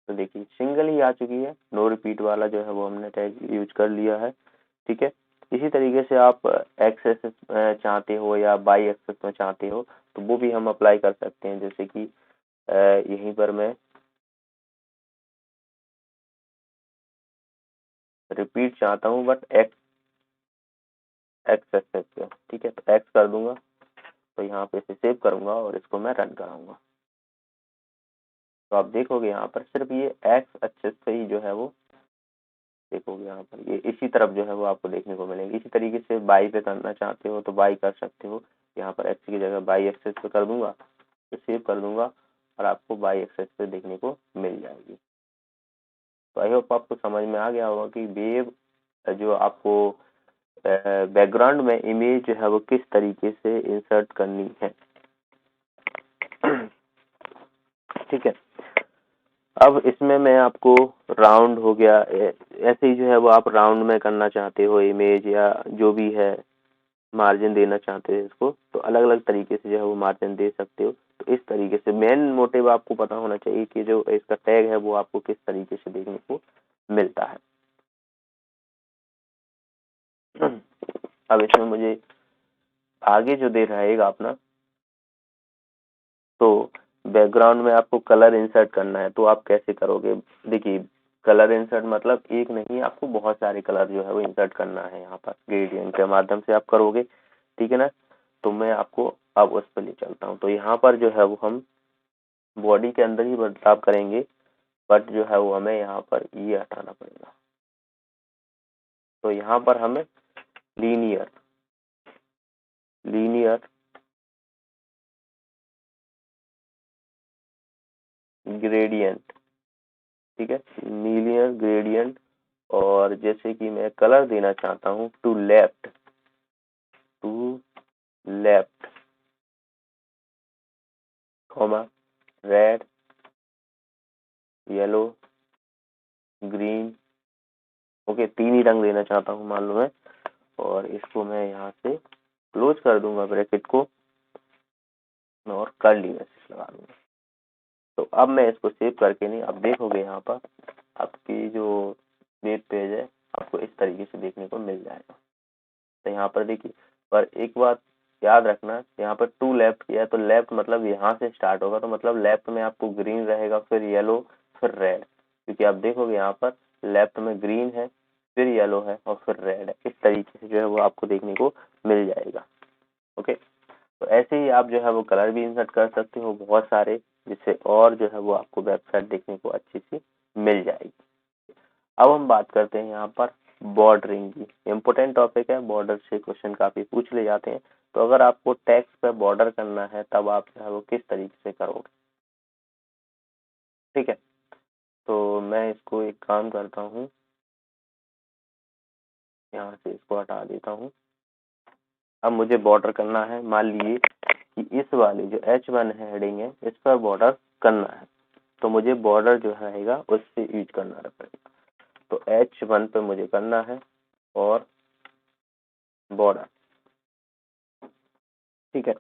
तो देखिए सिंगल ही आ चुकी है, नो रिपीट वाला जो है वो हमने टैग यूज कर लिया है। ठीक है, इसी तरीके से आप एक्सेस चाहते हो या बाई एक्सेस में चाहते हो तो वो भी हम अप्लाई कर सकते हैं। जैसे कि यहीं पर मैं रिपीट चाहता हूँ बट एक्स एक्सेस पे। ठीक है, तो एक्स कर दूंगा, तो यहाँ पे इसे सेव करूंगा और इसको मैं रन कराऊंगा। तो आप देखोगे यहाँ पर सिर्फ ये एक्स एक्सेस पे ही जो है वो देखोगे, यहाँ पर ये इसी तरफ जो है वो आपको देखने को मिलेंगे। इसी तरीके से बाई पे करना चाहते हो तो बाई कर सकते हो, यहाँ पर एक्स की जगह बाई एक्सेस पे कर दूंगा, तो सेव कर दूंगा और आपको बाई एक्सेस पे देखने को मिल जाएगी। तो आई होप आपको समझ में आ गया होगा कि वेव जो आपको बैकग्राउंड में इमेज जो है वो किस तरीके से इंसर्ट करनी है। ठीक है, अब इसमें मैं आपको राउंड हो गया, ऐसे ही जो है वो आप राउंड में करना चाहते हो इमेज या जो भी है, मार्जिन देना चाहते हो इसको, तो अलग अलग तरीके से जो है वो मार्जिन दे सकते हो। तो इस तरीके से मेन मोटिव आपको पता होना चाहिए कि जो इसका टैग है वो आपको किस तरीके से देखने को मिलता है। अब इसमें मुझे आगे जो दे रहेगा अपना, तो बैकग्राउंड में आपको कलर इंसर्ट करना है, तो आप कैसे करोगे। देखिए कलर इंसर्ट मतलब एक नहीं, आपको बहुत सारे कलर जो है वो इंसर्ट करना है। यहाँ पर ग्रेडियंट के माध्यम से आप करोगे, ठीक है ना। तो मैं आपको अब उस पर ले चलता हूँ। तो यहाँ पर जो है वो हम बॉडी के अंदर ही बदलाव करेंगे, बट जो है वो हमें यहाँ पर ये हटाना पड़ेगा। तो यहाँ पर हमें लीनियर लीनियर ग्रेडियंट, ठीक है, लीनियर ग्रेडियंट, और जैसे कि मैं कलर देना चाहता हूँ to left comma red yellow green. Okay, तीन ही रंग देना चाहता हूँ मान लो मैं, और इसको मैं यहाँ से क्लोज कर दूंगा ब्रैकेट को और कर्ली ब्रेसेस लगा दूंगा। तो अब मैं इसको सेव करके नहीं, अब देखोगे यहाँ पर आपकी जो वेब पेज है आपको इस तरीके से देखने को मिल जाएगा। तो यहाँ पर देखिए, पर एक बात याद रखना, यहाँ पर टू लेफ्ट किया है तो लेफ्ट मतलब यहाँ से स्टार्ट होगा, तो मतलब लेफ्ट में आपको ग्रीन रहेगा, फिर येलो, फिर रेड। क्योंकि आप देखोगे यहाँ पर लेफ्ट में ग्रीन है, फिर येलो है और फिर रेड है। इस तरीके से जो है वो आपको देखने को मिल जाएगा। ओके, तो ऐसे ही आप जो है वो कलर भी इंसर्ट कर सकते हो बहुत सारे, जिससे और जो है वो आपको वेबसाइट देखने को अच्छी सी मिल जाएगी। अब हम बात करते हैं यहाँ पर बॉर्डरिंग की। इम्पोर्टेंट टॉपिक है, बॉर्डर से क्वेश्चन काफी पूछ ले जाते हैं। तो अगर आपको टेक्स्ट पे बॉर्डर करना है तब आप जो है वो किस तरीके से करोगे। ठीक है, तो मैं इसको एक काम करता हूँ, यहाँ से इसको हटा देता हूँ। अब मुझे बॉर्डर करना है, मान लीजिए कि इस वाले जो H1 है हेडिंग है, इस पर बॉर्डर करना है, तो मुझे बॉर्डर जो रहेगा उससे यूज करना पड़ेगा। तो H1 पे मुझे करना है और बॉर्डर, ठीक है।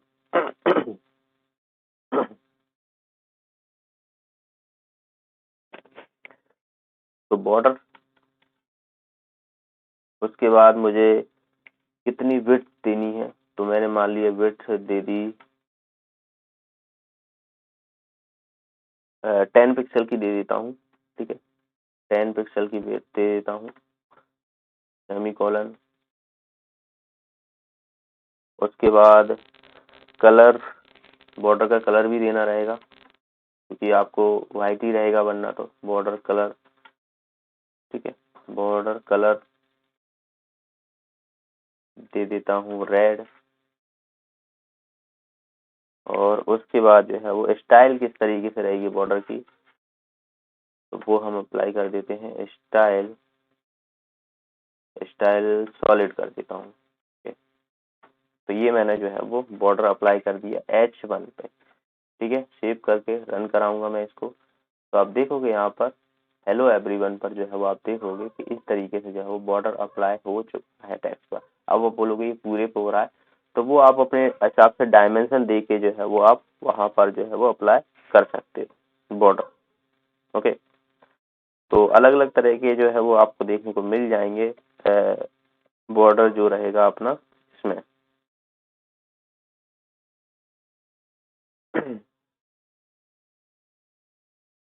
तो बॉर्डर, उसके बाद मुझे कितनी विड्थ देनी है, तो मैंने मान लिया विड्थ दे दी 10 पिक्सल की दे देता हूँ, ठीक है, 10 पिक्सल की विड्थ दे देता हूँ, सेमीकोलन। उसके बाद कलर, बॉर्डर का कलर भी देना रहेगा क्योंकि आपको वाइट ही रहेगा वरना, तो बॉर्डर कलर, ठीक है, बॉर्डर कलर दे देता हूँ रेड। और उसके बाद जो है वो स्टाइल किस तरीके से रहेगी बॉर्डर की, तो वो हम अप्लाई कर देते हैं। स्टाइल स्टाइल सॉलिड कर देता हूँ। तो ये मैंने जो है वो बॉर्डर अप्लाई कर दिया H1 पे। ठीक है, सेव करके रन कराऊंगा मैं इसको, तो आप देखोगे यहाँ पर हेलो एवरीवन पर जो है वो आप देखोगे कि इस तरीके से जो है वो बॉर्डर अप्लाई हो चुका है टेक्स्ट पर। अब आप बोलोगे ये पूरे पे हो रहा है, तो वो आप अपने हिसाब से डायमेंशन दे के जो है वो आप वहां पर जो है वो अप्लाई कर सकते हो बॉर्डर। ओके, तो अलग अलग तरह के जो है वो आपको देखने को मिल जाएंगे बॉर्डर जो रहेगा अपना इसमें।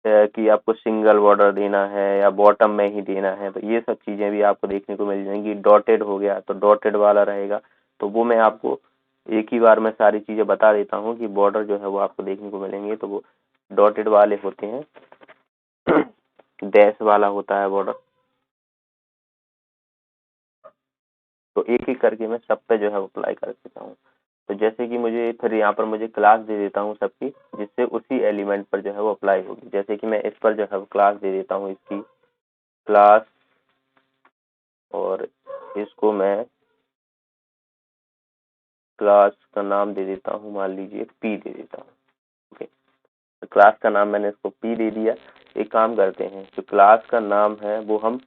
कि आपको सिंगल बॉर्डर देना है या बॉटम में ही देना है, तो ये सब चीजें भी आपको देखने को मिल जाएंगी। डॉटेड हो गया तो डॉटेड वाला रहेगा, तो वो मैं आपको एक ही बार में सारी चीजें बता देता हूँ कि बॉर्डर जो है वो आपको देखने को मिलेंगे। तो वो डॉटेड वाले होते हैं, डैश वाला होता है बॉर्डर। तो एक एक करके मैं सब पे जो है अप्लाई कर देता हूँ। तो जैसे कि मुझे फिर यहाँ पर मुझे क्लास दे देता हूँ सबकी, जिससे उसी एलिमेंट पर जो है वो अप्लाई होगी। जैसे कि मैं इस पर जो है वो क्लास दे देता हूँ, इसकी क्लास, और इसको मैं क्लास का नाम दे देता हूँ, मान लीजिए पी दे देता हूँ। ओके, तो क्लास का नाम मैंने इसको पी दे दिया। एक काम करते हैं, जो क्लास का नाम है वो हम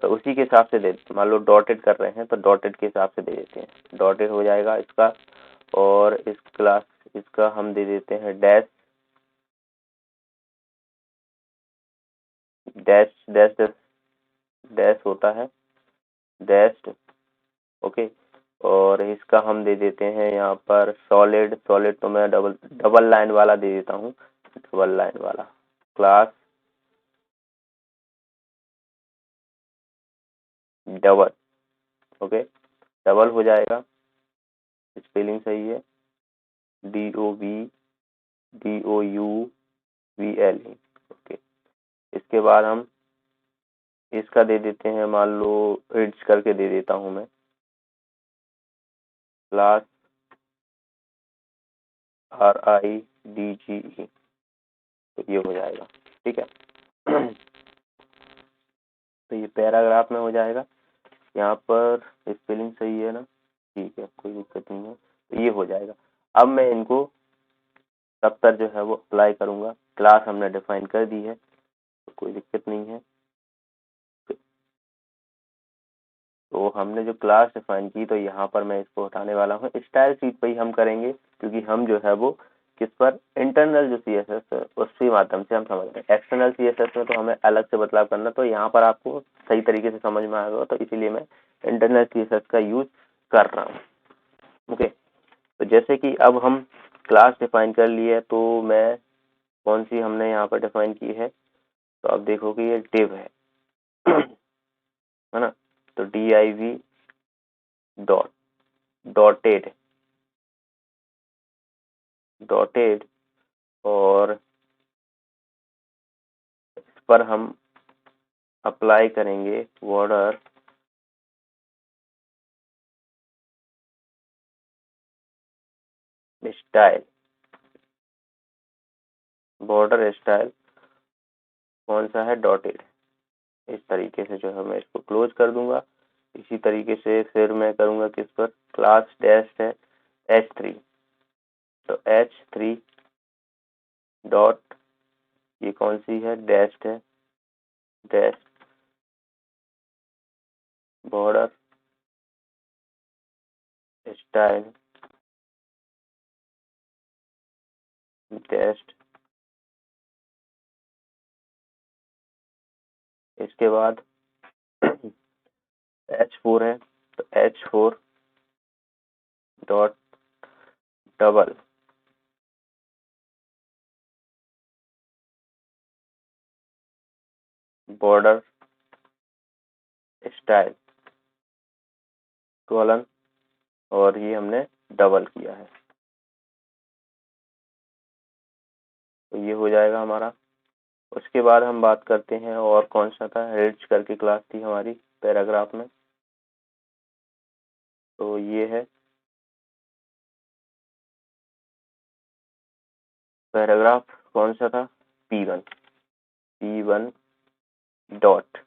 उसी के हिसाब से दे, मान लो डॉटेड कर रहे हैं तो डॉटेड के हिसाब से दे देते हैं, डॉटेड हो जाएगा इसका। और इस क्लास इसका हम दे देते हैं dash dash dash dash dash होता है डैश। ओके, और इसका हम दे देते हैं यहाँ पर सॉलिड। सॉलिड तो मैं डबल डबल लाइन वाला दे देता हूँ, डबल लाइन वाला क्लास डबल। ओके, डबल हो जाएगा, स्पेलिंग सही है, DOVBOUVLE। ओके, इसके बाद हम इसका दे देते हैं, मान लो रिड्स करके दे देता हूँ मैं, क्लास RIDGE। तो ये हो जाएगा, ठीक है। तो ये पैराग्राफ में हो जाएगा। यहाँ पर स्पेलिंग सही है ना, ठीक है, कोई दिक्कत नहीं है। तो ये हो जाएगा। अब मैं इनको सब पर जो है वो अप्लाई करूंगा। क्लास हमने डिफाइन कर दी है, तो कोई दिक्कत नहीं है। तो हमने जो क्लास डिफाइन की, तो यहाँ पर मैं इसको हटाने वाला हूँ। स्टाइल शीट पे ही हम करेंगे, क्योंकि हम जो है वो किस पर, इंटरनल जो CSS है उसके माध्यम से हम समझ रहे हैं। एक्सटर्नल CSS में तो हमें अलग से बदलाव करना, तो यहाँ पर आपको सही तरीके से समझ में आएगा, तो इसीलिए मैं इंटरनल CSS का यूज कर रहा हूँ। ओके, तो जैसे कि अब हम क्लास डिफाइन कर लिए, तो मैं कौन सी हमने यहाँ पर डिफाइन की है, तो अब देखो कि ये div है है ना। तो div डॉट डॉटेड डॉटेड, और इस पर हम अप्लाई करेंगे बॉर्डर स्टाइल। बॉर्डर स्टाइल कौन सा है, डॉटेड। इस तरीके से जो है मैं इसको क्लोज कर दूंगा। इसी तरीके से फिर मैं करूंगा किस पर, क्लास डैश है H3। तो H3 डॉट, ये कौन सी है, डैश है, डैश बॉर्डर स्टाइल डैश। इसके बाद H4 है, तो H4 dot double border style colon, और ये हमने डबल किया है। तो ये हो जाएगा हमारा। उसके बाद हम बात करते हैं, और कौन सा था, रिच करके क्लास थी हमारी पैराग्राफ में, तो ये है पैराग्राफ कौन सा था, P1 dot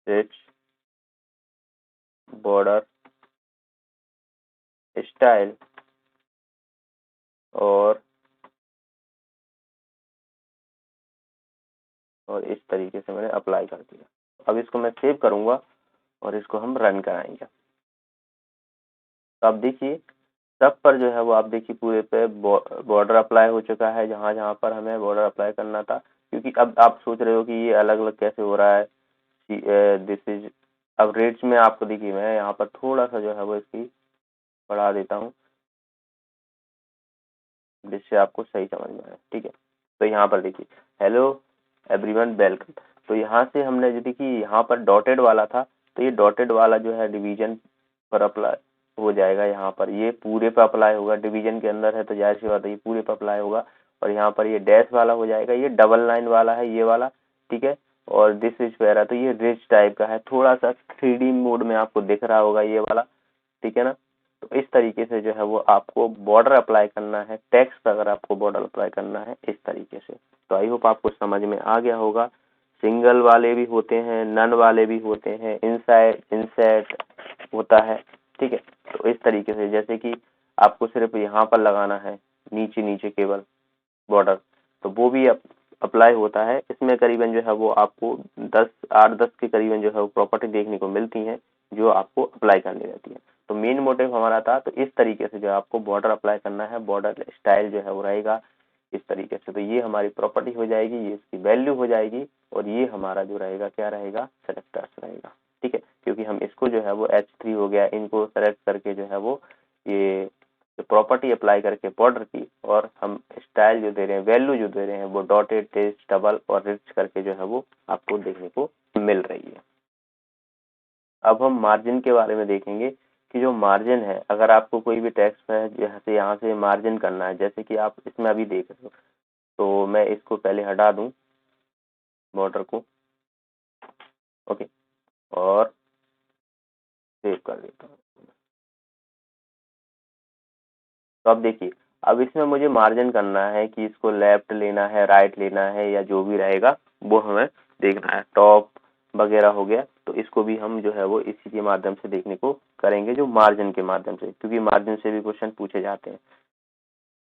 rich border style और इस तरीके से मैंने अप्लाई कर दिया। अब इसको मैं सेव करूंगा और इसको हम रन कराएंगे। तो आप देखिए सब पर जो है वो आप देखिए पूरे पे बॉर्डर अप्लाई हो चुका है, जहाँ जहाँ पर हमें बॉर्डर अप्लाई करना था। क्योंकि अब आप सोच रहे हो कि ये अलग अलग कैसे हो रहा है, दिस इज, अब रेट्स में आपको देखिए मैं यहाँ पर थोड़ा सा जो है वो इसकी बढ़ा देता हूँ जिससे आपको सही समझ में आए। ठीक है, तो यहाँ पर देखिए हेलो एवरीवन वेलकम। तो यहाँ से हमने जो देखिए यहाँ पर डॉटेड वाला था, तो ये डॉटेड वाला जो है डिवीजन पर अप्लाई हो जाएगा। यहाँ पर ये पूरे पर अप्लाई होगा, डिवीजन के अंदर है तो जाहिर सी बात है ये पूरे पर अप्लाई होगा। और यहाँ पर ये डैश वाला हो जाएगा, ये डबल लाइन वाला है ये वाला। ठीक है, और दिस इज पैरा, तो ये रिच टाइप का है, थोड़ा सा 3D मोड में आपको दिख रहा होगा ये वाला। ठीक है ना, तो इस तरीके से जो है वो आपको बॉर्डर अप्लाई करना है, टेक्स्ट पर अगर आपको बॉर्डर अप्लाई करना है इस तरीके से। तो आई होप आपको समझ में आ गया होगा। सिंगल वाले भी होते हैं, नन वाले भी होते हैं, इनसाइड इंसर्ट होता है। ठीक है, तो इस तरीके से जैसे कि आपको सिर्फ यहाँ पर लगाना है नीचे नीचे केवल बॉर्डर, तो वो भी अप्लाई होता है। इसमें करीबन जो है वो आपको 8-10 के करीबन जो है वो प्रॉपर्टी देखने को मिलती हैं जो आपको अप्लाई करनी रहती है। तो मेन मोटिव हमारा था तो इस तरीके से जो आपको बॉर्डर अप्लाई करना है, बॉर्डर स्टाइल जो है वो रहेगा इस तरीके से। तो ये हमारी प्रॉपर्टी हो जाएगी, ये इसकी वैल्यू हो जाएगी, और ये हमारा जो रहेगा क्या रहेगा, सेलेक्टर्स रहेगा। ठीक है, क्योंकि हम इसको जो है वो H3 हो गया, इनको सेलेक्ट करके जो है वो ये प्रॉपर्टी अप्लाई करके बॉर्डर की, और हम स्टाइल जो दे रहे हैं, वैल्यू जो दे रहे हैं वो डॉटेड, टेस्ट, डबल और रिच करके जो है वो आपको देखने को मिल रही है। अब हम मार्जिन के बारे में देखेंगे कि जो मार्जिन है, अगर आपको कोई भी टेक्स्ट है जैसे यहाँ से मार्जिन करना है, जैसे कि आप इसमें अभी देख रहे हो, तो मैं इसको पहले हटा दूं बॉर्डर को, ओके, और सेव कर देता हूँ। तो अब देखिए अब इसमें मुझे मार्जिन करना है कि इसको लेफ्ट लेना है, राइट लेना है, या जो भी रहेगा वो हमें देखना है। टॉप वगैरह हो गया, तो इसको भी हम जो है वो इसी के माध्यम से देखने को करेंगे, जो मार्जिन के माध्यम से, क्योंकि मार्जिन से भी क्वेश्चन पूछे जाते हैं।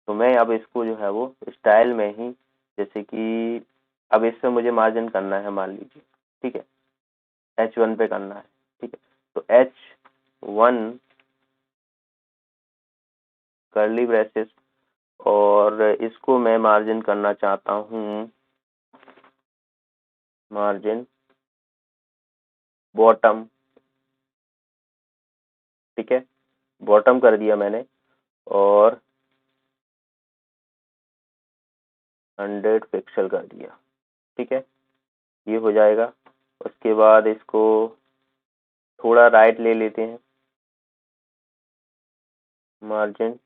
तो मैं अब इसको जो है वो स्टाइल में ही, जैसे कि अब इसमें मुझे मार्जिन करना है मान लीजिए, ठीक है, H1 पे करना है। ठीक है, तो H1 कर्ली ब्रेसेस, और इसको मैं मार्जिन करना चाहता हूँ मार्जिन बॉटम। ठीक है, बॉटम कर दिया मैंने, और 100 पिक्सल कर दिया। ठीक है, ये हो जाएगा। उसके बाद इसको थोड़ा राइट ले लेते हैं, मार्जिन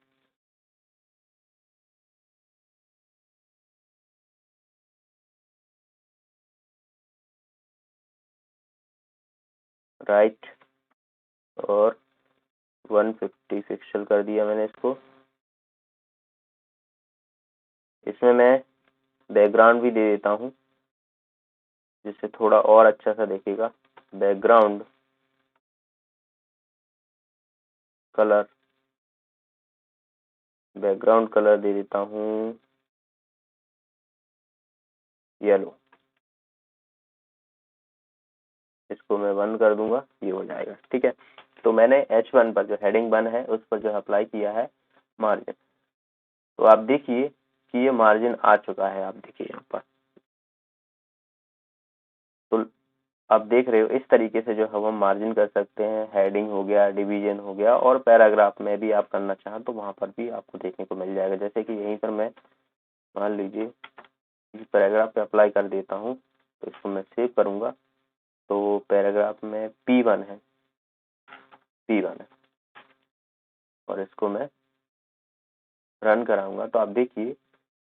राइट, और 150 पिक्सल कर दिया मैंने इसको। इसमें मैं बैकग्राउंड भी दे देता हूँ जिससे थोड़ा और अच्छा सा दिखेगा। बैकग्राउंड कलर, बैकग्राउंड कलर दे देता हूँ येलो। इसको मैं बंद कर दूंगा, ये हो जाएगा। ठीक है, तो मैंने H1 पर जो हेडिंग 1 है उस पर जो अप्लाई किया है मार्जिन। तो आप देखिए कि ये मार्जिन आ चुका है, आप देखिए यहाँ पर। तो आप देख रहे हो इस तरीके से जो है हम मार्जिन कर सकते हैं। हेडिंग हो गया, डिवीजन हो गया, और पैराग्राफ में भी आप करना चाहें तो वहां पर भी आपको देखने को मिल जाएगा। जैसे कि यहीं पर मैं मान लीजिए पैराग्राफ पे अप्लाई कर देता हूँ, तो इसको मैं सेव करूंगा। तो पैराग्राफ में P1 है, P1 है, और इसको मैं रन कराऊंगा। तो आप देखिए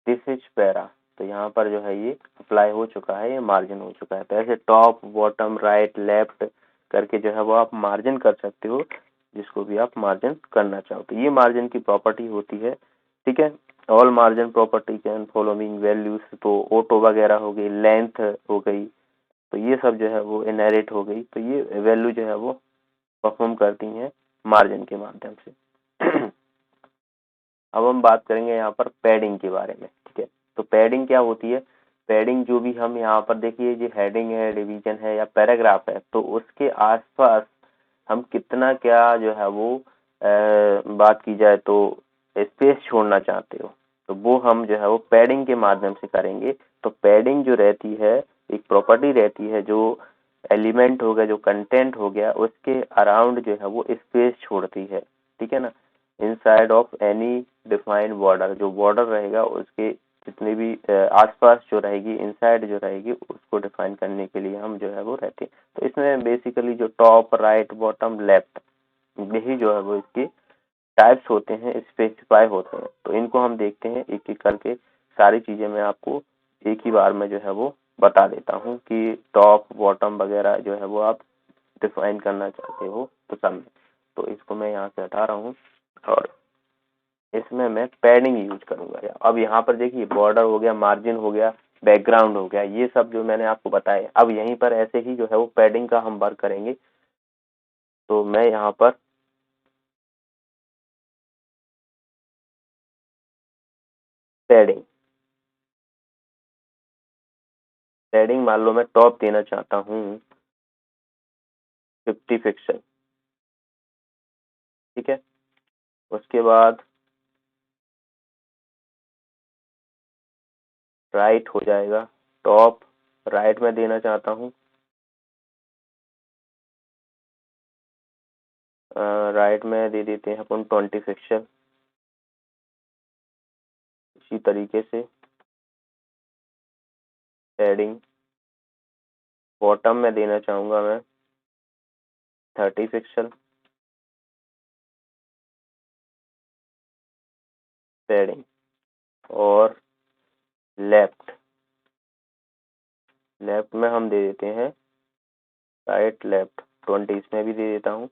दिस इज पैरा, तो यहाँ पर जो है ये अप्लाई हो चुका है, ये मार्जिन हो चुका है। तो ऐसे टॉप, बॉटम, राइट, लेफ्ट करके जो है वो आप मार्जिन कर सकते हो। जिसको भी आप मार्जिन करना चाहो। तो ये मार्जिन की प्रॉपर्टी होती है, ठीक है। All margin property can following values, तो ऑटो वगैरह हो गई, लेंथ हो गई, तो ये सब जो है वो इनहेरिट हो गई। तो ये वैल्यू जो है वो परफॉर्म करती हैं मार्जिन के माध्यम से। अब हम बात करेंगे यहाँ पर पैडिंग के बारे में, ठीक है। तो पैडिंग क्या होती है? पैडिंग जो भी हम यहाँ पर देखिए, जो हेडिंग है, डिवीजन है या पैराग्राफ है, तो उसके आसपास हम कितना क्या जो है वो बात की जाए तो स्पेस छोड़ना चाहते हो, तो वो हम जो है वो पैडिंग के माध्यम से करेंगे। तो पैडिंग जो रहती है, एक प्रॉपर्टी रहती है, जो एलिमेंट हो गया, जो कंटेंट हो गया, उसके अराउंड जो है वो स्पेस छोड़ती है, ठीक है ना। Inside of any defined border, जो बॉर्डर रहेगा उसके जितने भी आसपास जो रहेगी, इनसाइड जो रहेगी, उसको डिफाइन करने के लिए हम जो है वो रहते हैं। तो इसमें बेसिकली जो टॉप, राइट, बॉटम, लेफ्ट, यही जो है वो इसके टाइप्स होते हैं, स्पेसिफाई होते हैं। तो इनको हम देखते हैं एक एक करके। सारी चीजें मैं आपको एक ही बार में जो है वो बता देता हूँ कि टॉप, बॉटम वगैरह जो है वो आप डिफाइन करना चाहते हो तो सब में। तो इसको मैं यहाँ से हटा रहा हूँ और इसमें मैं पैडिंग यूज करूंगा। अब यहाँ पर देखिए, बॉर्डर हो गया, मार्जिन हो गया, बैकग्राउंड हो गया, ये सब जो मैंने आपको बताया। अब यहीं पर ऐसे ही जो है वो पैडिंग का हम वर्क करेंगे। तो मैं यहाँ पर पैडिंग पैडिंग मान लो मैं टॉप देना चाहता हूँ 50 पिक्सल, ठीक है। उसके बाद राइट हो जाएगा, टॉप राइट में देना चाहता हूँ, राइट में दे देते हैं अपन 20 पिक्सल। इसी तरीके से पैडिंग बॉटम में देना चाहूंगा मैं 30 पिक्सल। पैडिंग और लेफ्ट लेफ्ट में हम दे देते हैं राइट, लेफ्ट 20, इसमें भी दे देता हूँ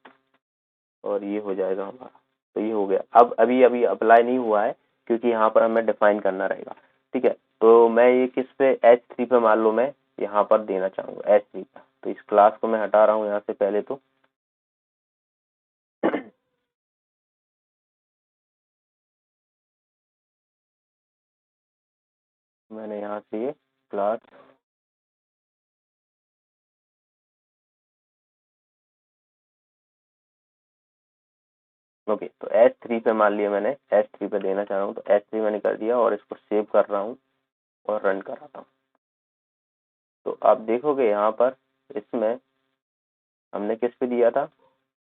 और ये हो जाएगा हमारा। तो ये हो गया। अब अभी अभी अप्लाई नहीं हुआ है क्योंकि यहाँ पर हमें डिफाइन करना रहेगा, ठीक है। तो मैं ये किस पे, H3 पे मान लो मैं यहाँ पर देना चाहूंगा H3 पे। तो इस क्लास को मैं हटा रहा हूँ यहाँ से पहले तो। मैंने यहाँ से ये क्लास ओके। तो H3 पे मान लिया मैंने, H3 पे देना चाह रहा हूँ, तो H3 मैंने कर दिया और इसको सेव कर रहा हूँ और रन कराता हूँ। तो आप देखोगे यहाँ पर इसमें हमने किस पे दिया था,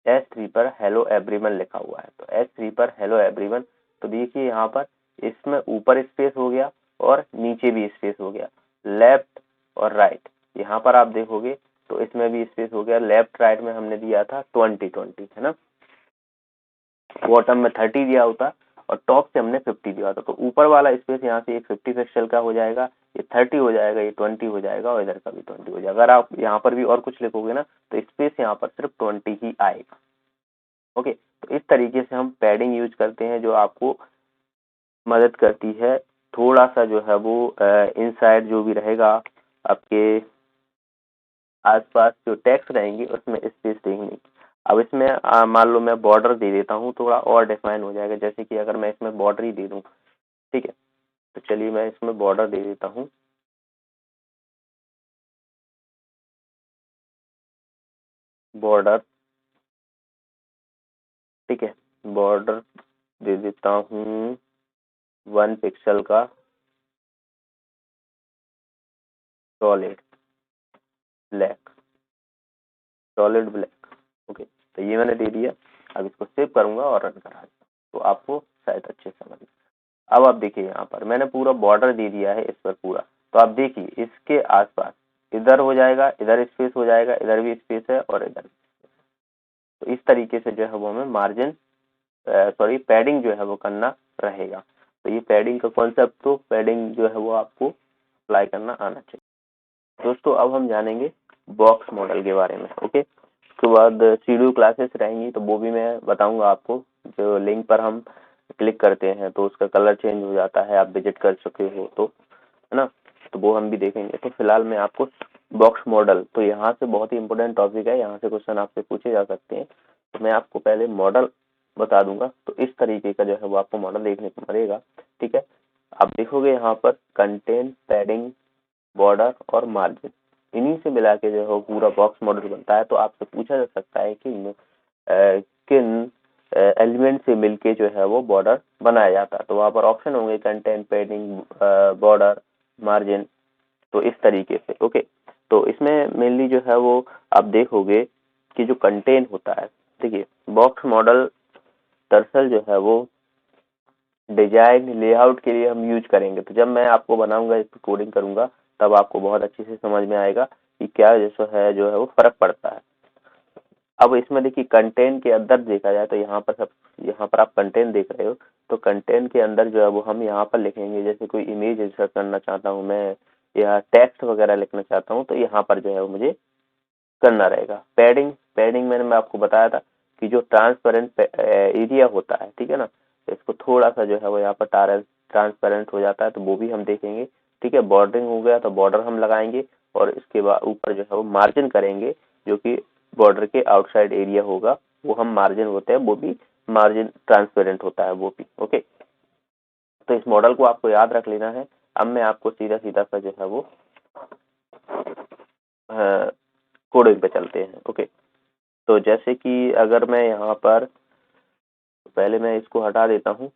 H3 पर हेलो एवरीवन लिखा हुआ है। तो H3 पर हेलो एवरीवन, तो देखिए यहाँ पर इसमें ऊपर स्पेस हो गया और नीचे भी स्पेस हो गया, लेफ्ट और राइट। यहाँ पर आप देखोगे तो इसमें भी स्पेस हो गया। लेफ्ट राइट में हमने दिया था 20 है ना, बॉटम में 30 दिया होता और टॉप से हमने 50 दिया होता। तो ऊपर वाला स्पेस यहाँ से एक 50 पिक्सल का हो जाएगा, ये 30 हो जाएगा, ये 20 हो जाएगा और इधर का भी 20 हो जाएगा। अगर आप यहाँ पर भी और कुछ लिखोगे ना तो स्पेस यहाँ पर सिर्फ 20 ही आएगा। ओके, तो इस तरीके से हम पैडिंग यूज करते हैं जो आपको मदद करती है थोड़ा सा जो है वो इनसाइड जो भी रहेगा आपके आसपास जो टेक्स्ट रहेंगे उसमें स्पेस देखने की। अब इसमें मान लो मैं बॉर्डर दे देता हूँ, थोड़ा और डिफाइन हो जाएगा। जैसे कि अगर मैं इसमें बॉर्डर ही दे दूँ, ठीक है, तो चलिए मैं इसमें बॉर्डर दे देता हूँ, बॉर्डर, ठीक है, बॉर्डर दे देता हूँ 1 पिक्सल का solid black, solid black. Okay, तो ये मैंने दे दिया। अब इसको सेव करूंगा और रन करा दूंगा तो आपको शायद अच्छे से समझ। अब आप देखिए यहाँ पर मैंने पूरा बॉर्डर दे दिया है इस पर पूरा। तो आप देखिए इसके आसपास इधर हो जाएगा, इधर स्पेस हो जाएगा, इधर भी स्पेस है और इधर। तो इस तरीके से जो है वो हमें मार्जिन सॉरी पैडिंग जो है वो करना रहेगा। तो ये पैडिंग का कॉन्सेप्ट, तो पैडिंग जो है वो आपको अप्लाई करना आना चाहिए। दोस्तों अब हम जानेंगे बॉक्स मॉडल के बारे में। ओके, उसके बाद सीडीओ क्लासेस रहेंगी, तो वो भी मैं बताऊंगा आपको। जो लिंक पर हम क्लिक करते हैं तो उसका कलर चेंज हो जाता है, आप विजिट कर चुके हो तो, है ना, तो वो हम भी देखेंगे। तो फिलहाल मैं आपको बॉक्स मॉडल, तो यहाँ से बहुत ही इंपॉर्टेंट टॉपिक है, यहाँ से क्वेश्चन आपसे पूछे जा सकते हैं। तो मैं आपको पहले मॉडल बता दूंगा। तो इस तरीके का जो है वो आपको मॉडल देखने को मिलेगा। ठीक है, आप देखोगे यहाँ पर कंटेंट, पैडिंग, बॉर्डर और मार्जिन, इन्हीं से मिला के जो है पूरा बॉक्स मॉडल बनता है। तो आपसे पूछा जा सकता है कि किन एलिमेंट से मिलके जो है वो बॉर्डर बनाया जाता है। तो वहां पर ऑप्शन होंगे कंटेंट, पैडिंग, बॉर्डर, मार्जिन, तो इस तरीके से। ओके, तो इसमें मेनली जो है वो आप देखोगे कि जो कंटेंट होता है, देखिए बॉक्स मॉडल दरअसल जो है वो डिजाइन लेआउट के लिए हम यूज करेंगे। तो जब मैं आपको बनाऊंगा, इस पर कोडिंग करूंगा, तब आपको बहुत अच्छे से समझ में आएगा कि क्या जैसा है जो है वो फर्क पड़ता है। अब इसमें देखिए कंटेंट के अंदर देखा जाए तो यहाँ पर आप कंटेंट देख रहे हो, तो कंटेंट के अंदर जो है वो हम यहाँ पर लिखेंगे। जैसे कोई इमेज इंसर्ट करना चाहता हूँ मैं, या टेक्स्ट वगैरह लिखना चाहता हूँ, तो यहाँ पर जो है वो मुझे करना रहेगा। पैडिंग, मैंने मैं आपको बताया था कि जो ट्रांसपेरेंट एरिया होता है, ठीक है ना, तो इसको थोड़ा सा जो है वो यहाँ पर ट्रांसपेरेंट हो जाता है, तो वो भी हम देखेंगे। ठीक है, बॉर्डरिंग हो गया तो बॉर्डर हम लगाएंगे, और इसके बाद ऊपर जो है वो मार्जिन करेंगे, जो कि बॉर्डर के आउटसाइड एरिया होगा, वो हम मार्जिन होते हैं, वो भी मार्जिन ट्रांसपेरेंट होता है वो भी। ओके, तो इस मॉडल को आपको याद रख लेना है। अब मैं आपको सीधा सीधा सा जो है वो कोडिंग पे चलते हैं। ओके, तो जैसे कि अगर मैं यहाँ पर, पहले मैं इसको हटा देता हूँ।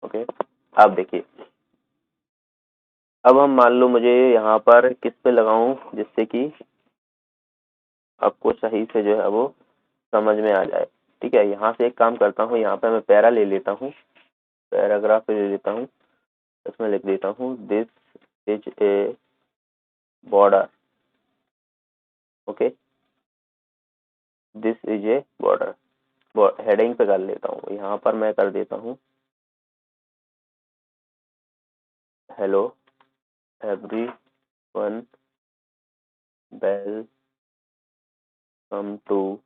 ओके, अब देखिए, अब हम मान लो मुझे यहाँ पर किस पे लगाऊं जिससे कि आपको सही से जो है वो समझ में आ जाए। ठीक है, यहाँ से एक काम करता हूँ, यहाँ पे मैं पैरा ले लेता हूँ, पैराग्राफ ले लेता हूँ, इसमें लिख देता हूँ this is a border. Okay, this is a border, heading पे कर लेता हूँ। यहाँ पर मैं कर देता हूँ hello everyone, welcome to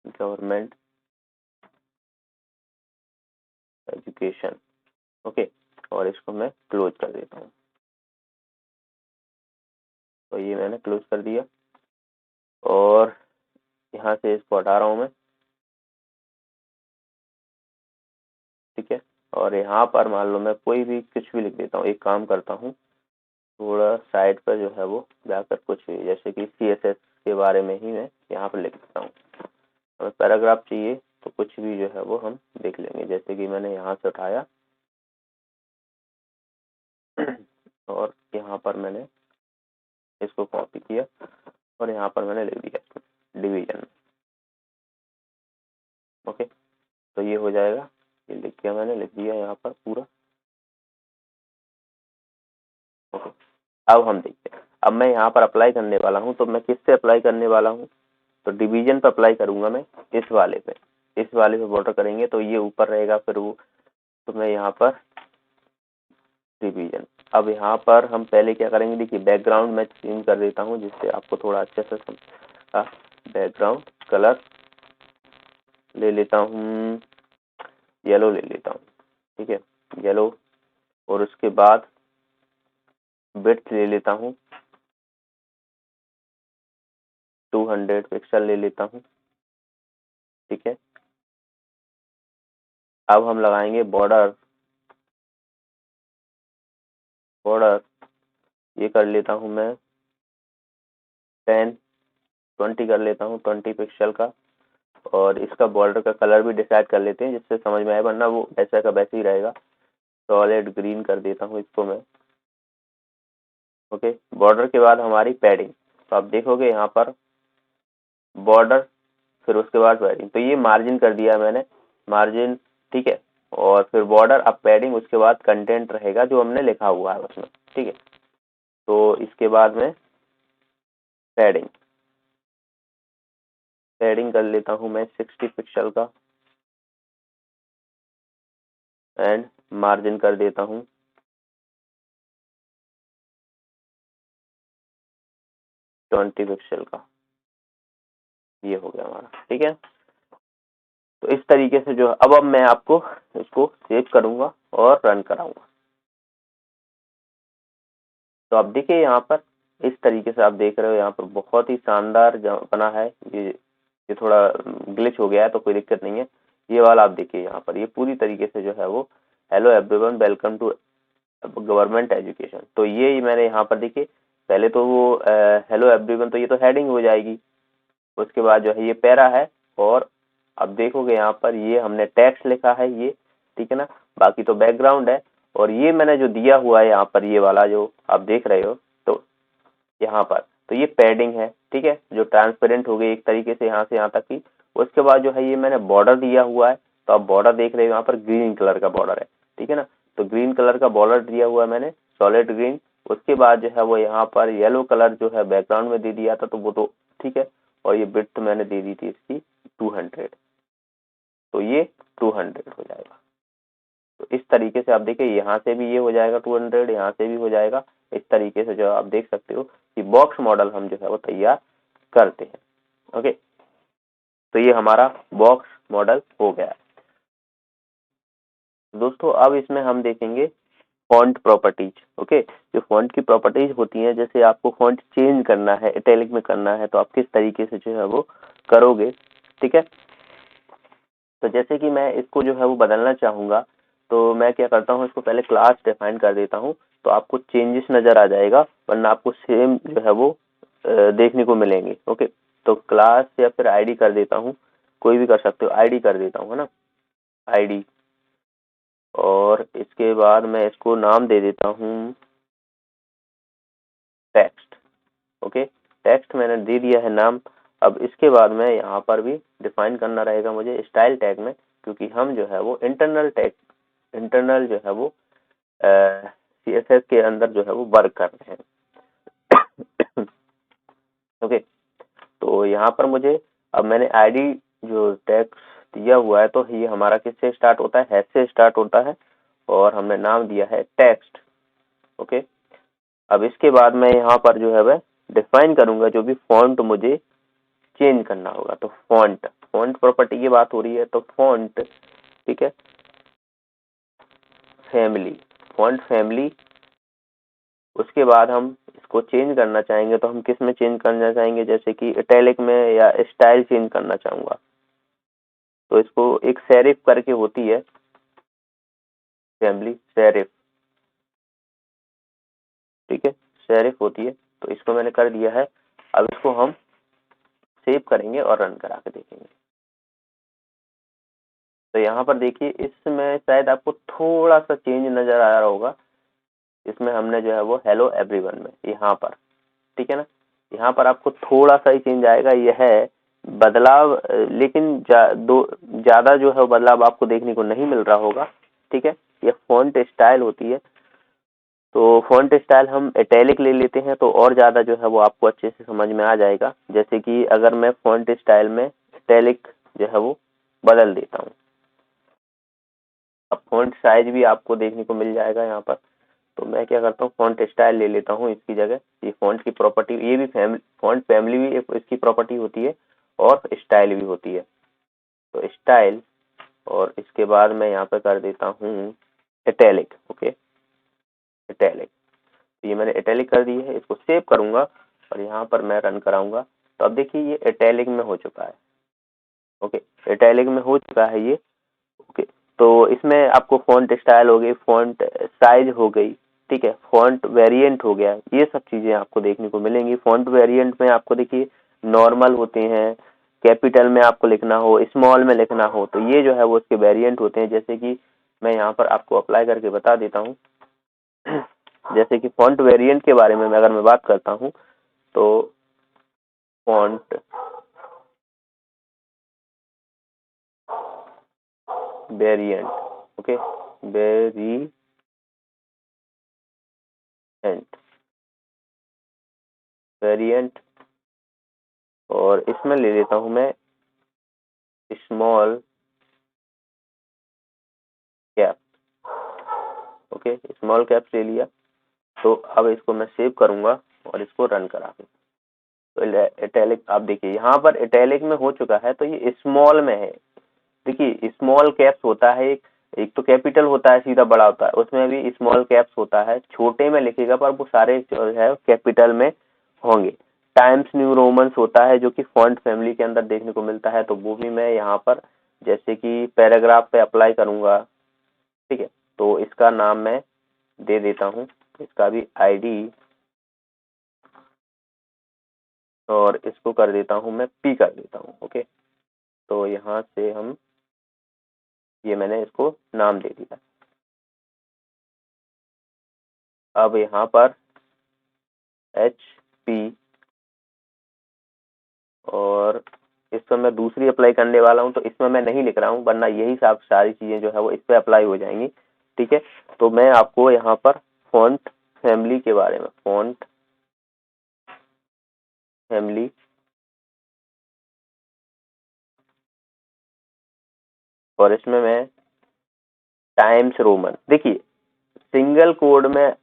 government education. Okay, और इसको मैं क्लोज कर देता हूँ। तो ये मैंने क्लोज कर दिया, और यहाँ से इसको हटा रहा हूँ मैं। ठीक है, और यहाँ पर मान लो मैं कोई भी कुछ भी लिख देता हूँ। एक काम करता हूँ, थोड़ा साइड पर जो है वो जाकर कुछ भी, जैसे कि CSS के बारे में ही मैं यहाँ पर लिख देता हूँ। हमें पैराग्राफ चाहिए तो कुछ भी जो है वो हम देख लेंगे। जैसे कि मैंने यहाँ से उठाया और यहाँ पर मैंने इसको कॉपी किया, और यहाँ पर मैंने लिख दिया डिवीजन। ओके, तो ये हो जाएगा, ये लिख दिया मैंने, लिख दिया यहाँ पर पूरा। ओके, अब हम देखते हैं। अब मैं यहाँ पर अप्लाई करने वाला हूँ, तो मैं किससे अप्लाई करने वाला हूँ, तो डिवीजन पर अप्लाई करूंगा मैं, इस वाले पे, बॉर्डर करेंगे तो ये ऊपर रहेगा। फिर वो, तो मैं यहाँ पर डिवीजन। अब यहाँ पर हम पहले क्या करेंगे, देखिए बैकग्राउंड मैं चेंज कर देता हूँ जिससे आपको थोड़ा अच्छे से समझ। बैकग्राउंड कलर ले लेता हूँ, येलो ले लेता हूँ। ठीक है, येलो, और उसके बाद विड्थ ले लेता हूँ 200 पिक्सल ले लेता हूँ। ठीक है, अब हम लगाएंगे बॉर्डर, ये कर लेता हूँ मैं 20 कर लेता हूँ, 20 पिक्सल का। और इसका बॉर्डर का कलर भी डिसाइड कर लेते हैं जिससे समझ में आए, वरना वो ऐसा का वैसे ही रहेगा। सॉलिड ग्रीन कर देता हूँ इसको मैं। ओके, बॉर्डर के बाद हमारी पैडिंग, तो आप देखोगे यहाँ पर बॉर्डर, फिर उसके बाद पैडिंग, तो ये मार्जिन कर दिया मैंने, मार्जिन। ठीक है, और फिर बॉर्डर, अब पैडिंग, उसके बाद कंटेंट रहेगा जो हमने लिखा हुआ है उसमें। ठीक है, तो इसके बाद में पैडिंग, कर लेता हूँ मैं 60 पिक्सल का, एंड मार्जिन कर देता हूँ 20 पिक्सल का, ये हो गया हमारा। ठीक है, तो इस तरीके से जो अब मैं आपको इसको सेव करूंगा और रन कराऊंगा। तो आप देखिए यहाँ पर इस तरीके से आप देख रहे हो, यहाँ पर बहुत ही शानदार बना है। ये थोड़ा ग्लिच हो गया है तो कोई दिक्कत नहीं है। ये वाला आप देखिए यहाँ पर, ये पूरी तरीके से जो है वो hello everyone welcome to government education. तो ये मैंने यहाँ पर देखिए, पहले तो वो हेलो एवरीवन, तो ये तो हेडिंग हो जाएगी। उसके बाद जो है ये पैरा है, और अब देखोगे यहाँ पर ये हमने टेक्स्ट लिखा है ये, ठीक है ना। बाकी तो बैकग्राउंड है, और ये मैंने जो दिया हुआ है यहाँ पर, ये वाला जो आप देख रहे हो, तो यहाँ पर तो ये पैडिंग है, ठीक है, जो ट्रांसपेरेंट हो गई एक तरीके से यहाँ से यहाँ तक की। उसके बाद जो है ये मैंने बॉर्डर दिया हुआ है, तो आप बॉर्डर देख रहे हो यहाँ पर ग्रीन कलर का बॉर्डर है, ठीक है ना। तो ग्रीन कलर का बॉर्डर दिया हुआ है मैंने, सॉलिड ग्रीन। उसके बाद जो है वो यहाँ पर येलो कलर जो है बैकग्राउंड में दे दिया था, तो वो तो ठीक है। और ये विड्थ मैंने दे दी थी इसकी 200, तो ये 200 हो जाएगा। तो इस तरीके से आप देखिए, यहाँ से भी ये हो जाएगा 200, यहाँ से भी हो जाएगा। इस तरीके से जो आप देख सकते हो कि बॉक्स मॉडल हम जो है वो तैयार करते हैं। ओके, तो ये हमारा बॉक्स मॉडल हो गया है दोस्तों। अब इसमें हम देखेंगे फॉन्ट प्रॉपर्टीज। ओके, जो फॉन्ट की प्रॉपर्टीज होती हैं, जैसे आपको फॉन्ट चेंज करना है, इटैलिक में करना है, तो आप किस तरीके से जो है वो करोगे, ठीक है। तो जैसे कि मैं इसको जो है वो बदलना चाहूंगा, तो मैं क्या करता हूँ, इसको पहले क्लास डिफाइन कर देता हूँ, तो आपको चेंजेस नजर आ जाएगा, वरना आपको सेम जो है वो देखने को मिलेंगे। ओके, तो क्लास या फिर आईडी कर देता हूँ, कोई भी कर सकते हो, आईडी कर देता हूँ, है ना, आईडी। और इसके बाद मैं इसको नाम दे देता हूँ टेक्स्ट। ओके, टेक्स्ट मैंने दे दिया है नाम। अब इसके बाद में यहाँ पर भी डिफाइन करना रहेगा मुझे स्टाइल टैग में, क्योंकि हम जो है वो इंटरनल टैग, इंटरनल जो है वो CSS के अंदर जो है वो वर्क कर रहे हैं। ओके, तो यहाँ पर मुझे, अब मैंने आईडी जो टेक्स्ट दिया हुआ है, तो ये हमारा किससे स्टार्ट होता है, हैश से स्टार्ट होता है, और हमने नाम दिया है टेक्स्ट। ओके, अब इसके बाद मैं यहाँ पर जो है वह डिफाइन करूंगा जो भी फॉन्ट मुझे चेंज करना होगा। तो फॉन्ट, फॉन्ट प्रॉपर्टी की बात हो रही है, तो फॉन्ट, ठीक है, फैमिली, फॉन्ट फैमिली। उसके बाद हम इसको चेंज करना चाहेंगे, तो हम किस में चेंज करना चाहेंगे, जैसे कि इटैलिक में, या स्टाइल चेंज करना चाहूंगा, तो इसको एक सेरिफ करके होती है फैमिली, सेरिफ, ठीक है, सेरिफ होती है। तो इसको मैंने कर दिया है। अब इसको हम सेव करेंगे और रन करा के देखेंगे। तो यहाँ पर देखिए, इसमें शायद आपको थोड़ा सा चेंज नजर आ रहा होगा। इसमें हमने जो है वो हेलो एवरीवन में यहाँ पर, ठीक है ना, यहाँ पर आपको थोड़ा सा ही चेंज आएगा। यह है बदलाव, लेकिन ज्यादा जो है बदलाव आपको देखने को नहीं मिल रहा होगा, ठीक है। यह फॉन्ट स्टाइल होती है, तो फॉन्ट स्टाइल हम इटैलिक ले लेते हैं, तो और ज्यादा जो है वो आपको अच्छे से समझ में आ जाएगा। जैसे कि अगर मैं फॉन्ट स्टाइल में इटैलिक जो है वो बदल देता हूँ, अब फॉन्ट साइज भी आपको देखने को मिल जाएगा यहाँ पर। तो मैं क्या करता हूँ, फॉन्ट स्टाइल ले लेता हूँ इसकी जगह। ये फॉन्ट की प्रॉपर्टी, ये भी फॉन्ट फैमिली भी इसकी प्रॉपर्टी होती है, और स्टाइल भी होती है। तो स्टाइल, और इसके बाद मैं यहाँ पे कर देता हूँ इटैलिक। ओके, इटैलिक, ये मैंने इटैलिक कर दी है। इसको सेव करूंगा और यहाँ पर मैं रन कराऊंगा। तो अब देखिए ये इटैलिक में हो चुका है। ओके, इटैलिक में हो चुका है ये। ओके, तो इसमें आपको फॉन्ट स्टाइल हो गई, फॉन्ट साइज हो गई, ठीक है, फॉन्ट वेरिएंट हो गया, ये सब चीजें आपको देखने को मिलेंगी। फॉन्ट वेरिएंट में आपको देखिए नॉर्मल होते हैं, कैपिटल में आपको लिखना हो, स्मॉल में लिखना हो, तो ये जो है वो उसके वेरिएंट होते हैं। जैसे कि मैं यहाँ पर आपको अप्लाई करके बता देता हूँ। जैसे कि फॉन्ट वेरिएंट के बारे में अगर मैं बात करता हूँ, तो font variant, okay, variant, variant, और इसमें ले लेता हूं मैं small cap, okay, small caps ले लिया। तो अब इसको मैं सेव करूंगा और इसको रन करा दूं। तो इटैलिक आप देखिए यहाँ पर इटैलिक में हो चुका है, तो ये स्मॉल में है। देखिए स्मॉल कैप्स होता है, एक तो कैपिटल होता है सीधा बड़ा होता है, उसमें भी स्मॉल कैप्स होता है, छोटे में लिखेगा पर वो सारे जो है कैपिटल में होंगे। टाइम्स न्यू रोमन्स होता है जो कि फॉन्ट फैमिली के अंदर देखने को मिलता है, तो वो भी मैं यहाँ पर जैसे कि पैराग्राफ पे अप्लाई करूंगा, ठीक है। तो इसका नाम मैं दे देता हूँ, इसका भी आईडी, और इसको कर देता हूँ मैं पी कर देता हूँ। ओके, तो यहाँ से हम ये मैंने इसको नाम दे दिया। अब यहाँ पर HP और इस पर मैं दूसरी अप्लाई करने वाला हूँ, तो इसमें मैं नहीं लिख रहा हूँ, वरना यही सब सारी चीजें जो है वो इस पे अप्लाई हो जाएंगी, ठीक है। तो मैं आपको यहाँ पर फॉन्ट फैमिली के बारे में, फॉन्ट फैमिली और इसमें मैं टाइम्स रोमन, देखिए सिंगल कोड में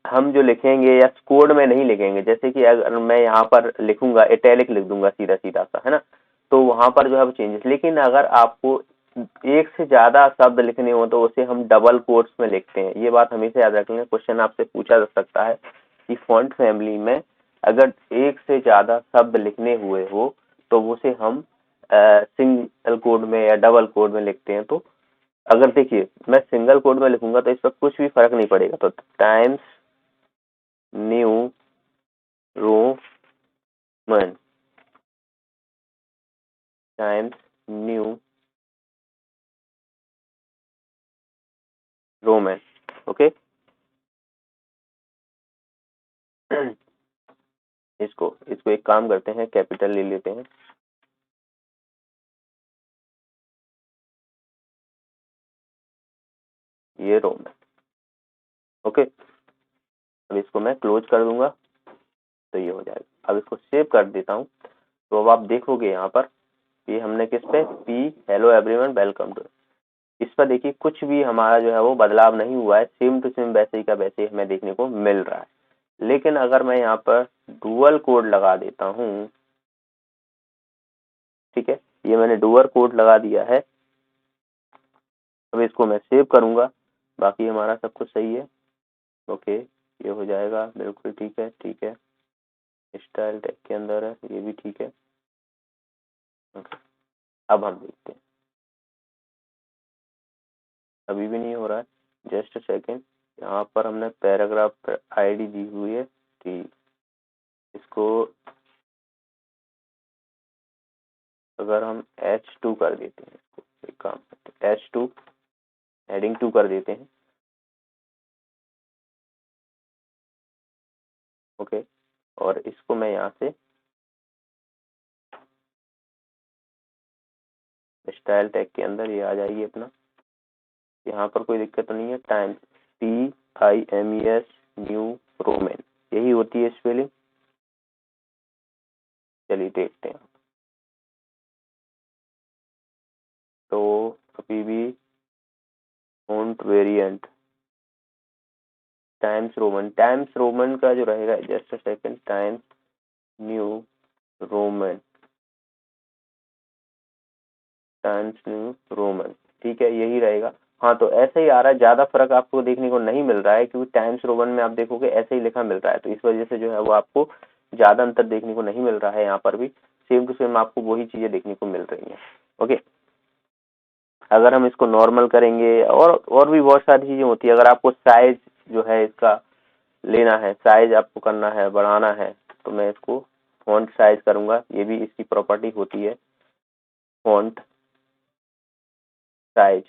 हम जो लिखेंगे या कोड में नहीं लिखेंगे, जैसे कि अगर मैं यहाँ पर लिखूंगा इटैलिक लिख दूंगा सीधा सीधा सा, है ना, तो वहां पर जो है वो चेंजेस। लेकिन अगर आपको एक से ज्यादा शब्द लिखने हो तो उसे हम डबल कोट्स में लिखते हैं। ये बात हमेशा याद रखेंगे, क्वेश्चन आपसे पूछा जा सकता है कि फॉन्ट फैमिली में अगर एक से ज्यादा शब्द लिखने हुए हो तो उसे हम सिंगल कोड में या डबल कोड में लिखते हैं। तो अगर देखिए मैं सिंगल कोड में लिखूंगा तो इस पर कुछ भी फर्क नहीं पड़ेगा। तो times new Roman, times new Roman, okay. इसको इसको एक काम करते हैं, कैपिटल ले लेते हैं, ये रोमन, ओके। अब इसको मैं क्लोज कर दूंगा तो ये हो जाएगा। अब इसको सेव कर देता हूँ। तो अब आप देखोगे यहाँ पर ये हमने किस पे, P hello everyone welcome to, इस पर देखिए कुछ भी हमारा जो है वो बदलाव नहीं हुआ है, सेम टू सेम वैसे ही का वैसे हमें देखने को मिल रहा है। लेकिन अगर मैं यहाँ पर डुअल कोड लगा देता हूँ, ठीक है, ये मैंने डुअल कोड लगा दिया है। अब इसको मैं सेव करूंगा, बाकी हमारा सब कुछ सही है, ओके, ये हो जाएगा बिल्कुल ठीक है, ठीक है। स्टाइल टैग के अंदर है, ये भी ठीक है, ओके। अब हम देखते हैं, अभी भी नहीं हो रहा है, जस्ट सेकेंड। यहाँ पर हमने पैराग्राफ आईडी दी हुई है, ठीक, इसको अगर हम H2 कर देते हैं, इसको एक काम करते हैं, H2 हेडिंग 2 कर देते हैं, ओके। और इसको मैं यहाँ से स्टाइल टैग के अंदर ये आ जाएगी अपना, यहाँ पर कोई दिक्कत तो नहीं है। टाइम TIMES न्यू रोमन, यही होती है स्पेलिंग। चलिए देखते हैं। तो अभी भी फॉन्ट वेरिएंट टाइम्स रोमन का जो रहेगा, just second, times new Roman, times new Roman, ठीक है, यही रहेगा। हाँ, तो ऐसे ही आ रहा है, ज्यादा फर्क आपको देखने को नहीं मिल रहा है, क्योंकि टाइम्स रोमन में आप देखोगे ऐसे ही लिखा मिल रहा है, तो इस वजह से जो है वो आपको ज्यादा अंतर देखने को नहीं मिल रहा है। यहाँ पर भी सेम टू सेम आपको वही चीजें देखने को मिल रही हैं, ओके। अगर हम इसको नॉर्मल करेंगे और भी बहुत सारी चीजें होती है। अगर आपको साइज जो है इसका लेना है, साइज आपको करना है, बढ़ाना है, तो मैं इसको फॉन्ट साइज करूंगा, ये भी इसकी प्रॉपर्टी होती है, फॉन्ट साइज,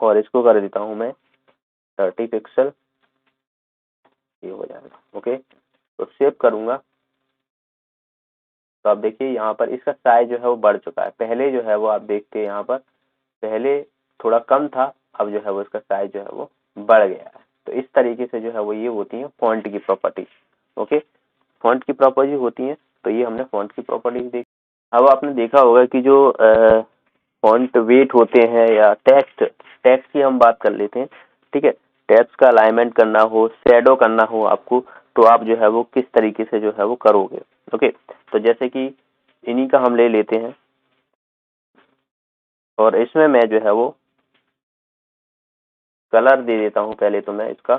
और इसको कर देता हूं मैं 30 पिक्सल, ये हो जाएगा, ओके। तो सेव करूंगा, तो आप देखिए यहाँ पर इसका साइज जो है वो बढ़ चुका है। पहले जो है वो आप देखते हैं यहाँ पर पहले थोड़ा कम था, अब जो है वो इसका साइज जो है वो बढ़ गया है। तो इस तरीके से जो है वो ये होती है फॉन्ट की प्रॉपर्टी, ओके। फॉन्ट की प्रॉपर्टी होती है, तो ये हमने फॉन्ट की प्रॉपर्टी देखी। अब आपने देखा होगा कि जो फॉन्ट वेट होते हैं या टेक्स्ट टेक्स्ट की हम बात कर लेते हैं। ठीक है, टेक्स्ट का अलाइनमेंट करना हो, शैडो करना हो आपको, तो आप जो है वो किस तरीके से जो है वो करोगे। ओके, तो जैसे कि इन्हीं का हम ले लेते हैं और इसमें मैं जो है वो कलर दे देता हूँ। पहले तो मैं इसका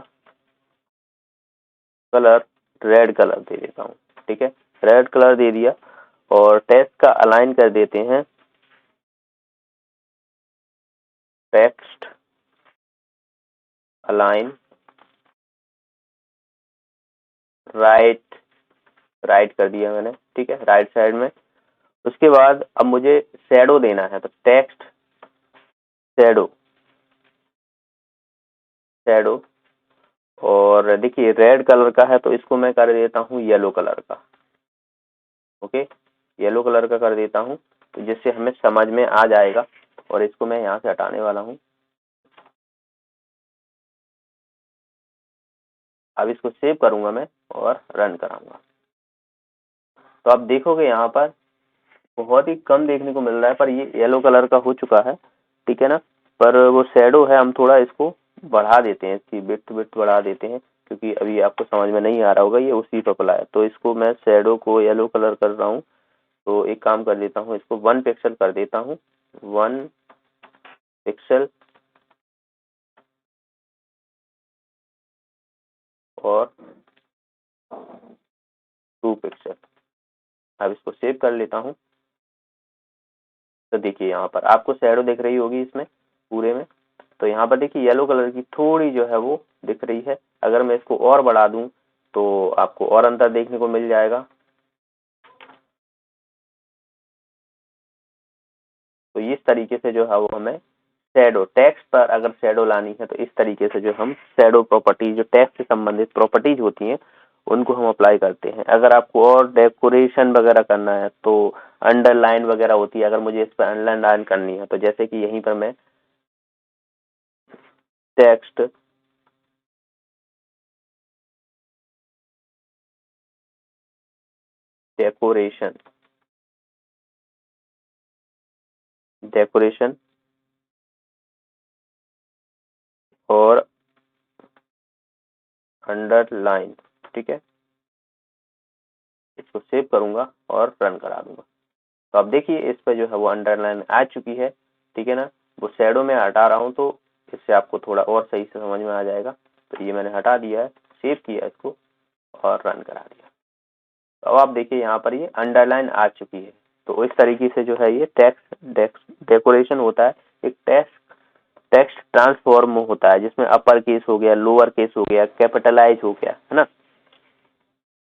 कलर रेड कलर दे देता हूँ। ठीक है, रेड कलर दे दिया और टेक्स्ट का अलाइन कर देते हैं, टेक्स्ट अलाइन राइट, राइट कर दिया मैंने। ठीक है, राइट साइड में। उसके बाद अब मुझे शैडो देना है, तो टेक्स्ट शैडो, शैडो। और देखिए रेड कलर का है तो इसको मैं कर देता हूँ येलो कलर का। ओके, येलो कलर का कर देता हूँ तो जिससे हमें समझ में आ जाएगा। और इसको मैं यहाँ से हटाने वाला हूँ। अब इसको सेव करूंगा मैं और रन कराऊंगा, तो आप देखोगे यहाँ पर बहुत ही कम देखने को मिल रहा है, पर ये येलो कलर का हो चुका है। ठीक है ना, पर वो शैडो है, हम थोड़ा इसको बढ़ा देते हैं, इसकी बिट बढ़ा देते हैं, क्योंकि अभी आपको समझ में नहीं आ रहा होगा, ये उसी पर अप्लाई है। तो इसको मैं शैडो को येलो कलर कर रहा हूँ। तो एक काम कर देता हूँ, इसको 1 पिक्सल कर देता हूँ, 1 पिक्सल और 2 पिक्सल। अब इसको सेव कर लेता हूँ। तो देखिए यहाँ पर आपको शैडो दिख रही होगी इसमें पूरे में। तो यहाँ पर देखिए येलो कलर की थोड़ी जो है वो दिख रही है। अगर मैं इसको और बढ़ा दूं तो आपको और अंतर देखने को मिल जाएगा। तो इस तरीके से जो है वो हमें शैडो, टेक्स्ट पर अगर शैडो लानी है तो इस तरीके से जो हम शैडो प्रॉपर्टी, जो टेक्स्ट से संबंधित प्रॉपर्टीज होती हैं उनको हम अप्लाई करते हैं। अगर आपको और डेकोरेशन वगैरह करना है तो अंडरलाइन वगैरह होती है, अगर मुझे इस पर अंडरलाइन करनी है तो जैसे कि यहीं पर मैं टेक्स्ट डेकोरेशन, डेकोरेशन और अंडरलाइन। ठीक है, इसको सेव करूंगा और रन करा दूंगा। तो अब देखिए इस पे जो है वो अंडरलाइन आ चुकी है। ठीक है ना, वो शैडो में हटा रहा हूँ तो इससे आपको थोड़ा और सही से समझ में आ जाएगा। तो ये मैंने हटा दिया है, सेव किया इसको और रन करा दिया। तो अब आप देखिए यहाँ पर ये अंडरलाइन आ चुकी है। तो इस तरीके से जो है ये टेक्स्ट डेकोरेशन होता है। एक टेक्स्ट टेक्स्ट ट्रांसफॉर्म होता है जिसमें अपर केस हो गया, लोअर केस हो गया, कैपिटलाइज हो गया, है ना।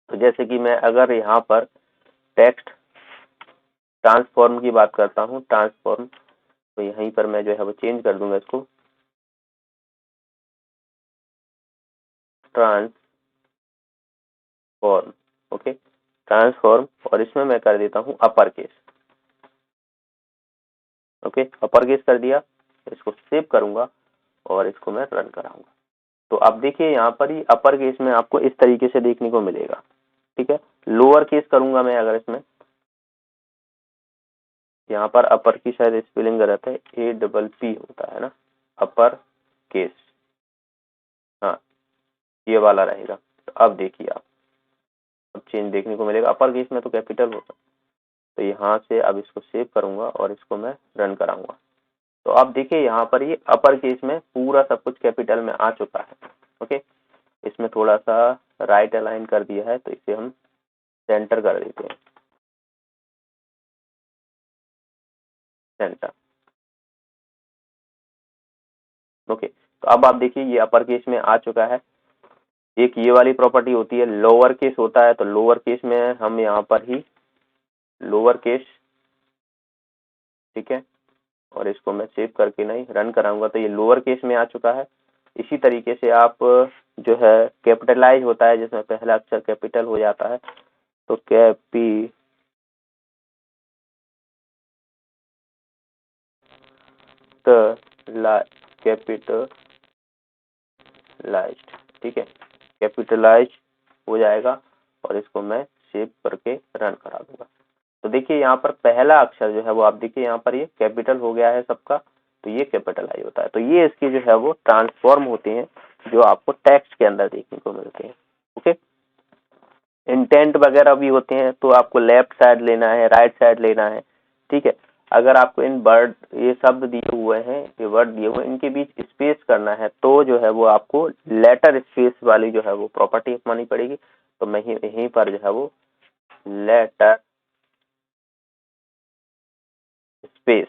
तो जैसे कि मैं अगर यहाँ पर टेक्स्ट ट्रांसफॉर्म की बात करता हूँ, ट्रांसफॉर्म, तो यहीं पर मैं जो है वो चेंज कर दूंगा इसको, ट्रांसफॉर्म। ओके, ट्रांसफॉर्म, और इसमें मैं कर देता हूँ upper case. Okay, upper case कर दिया, इसको सेव करूंगा और इसको मैं रन कराऊंगा। तो अब देखिए यहाँ पर ही अपर केस में आपको इस तरीके से देखने को मिलेगा। ठीक है, लोअर केस करूंगा मैं अगर इसमें, यहाँ पर अपर की शायद स्पेलिंग गलत है, APP होता है ना, अपर केस, हाँ ये वाला रहेगा। तो अब देखिए आप, अब चेंज देखने को मिलेगा, अपर केस में तो कैपिटल होगा। तो यहाँ से अब इसको सेव करूंगा और इसको मैं रन कराऊंगा। तो आप देखिए यहाँ पर ये अपर केस में पूरा सब कुछ कैपिटल में आ चुका है। ओके, इसमें थोड़ा सा राइट अलाइन कर दिया है तो इसे हम सेंटर कर देते हैं, सेंटर। ओके, तो अब आप देखिए ये अपर केस में आ चुका है। एक ये वाली प्रॉपर्टी होती है, लोअर केस होता है, तो लोअर केस में हम यहाँ पर ही लोअर केस, ठीक है, और इसको मैं सेव करके नहीं रन कराऊंगा तो ये लोअर केस में आ चुका है। इसी तरीके से आप जो है कैपिटलाइज होता है जिसमें पहला अक्षर कैपिटल हो जाता है, तो कैपिटलाइज्ड, ठीक है, कैपिटलाइज हो जाएगा और इसको मैं सेव करके रन करा दूंगा। तो देखिए यहाँ पर पहला अक्षर जो है वो आप देखिए यहाँ पर ये कैपिटल हो गया है सबका, तो ये कैपिटल आई होता है। तो ये इसके जो है वो ट्रांसफॉर्म होते हैं जो आपको टेक्स्ट के अंदर देखने को मिलते हैं। ओके, इंटेंट वगैरह भी होते हैं, तो आपको लेफ्ट साइड लेना है, राइट साइड लेना है, ठीक है। अगर आपको इन वर्ड, ये शब्द दिए हुए हैं, ये वर्ड दिए हुए हैं, इनके बीच स्पेस करना है तो जो है वो आपको लेटर स्पेस वाली जो है वो प्रॉपर्टी अपनानी पड़ेगी। तो मैं यहीं पर जो है वो लेटर स्पेस,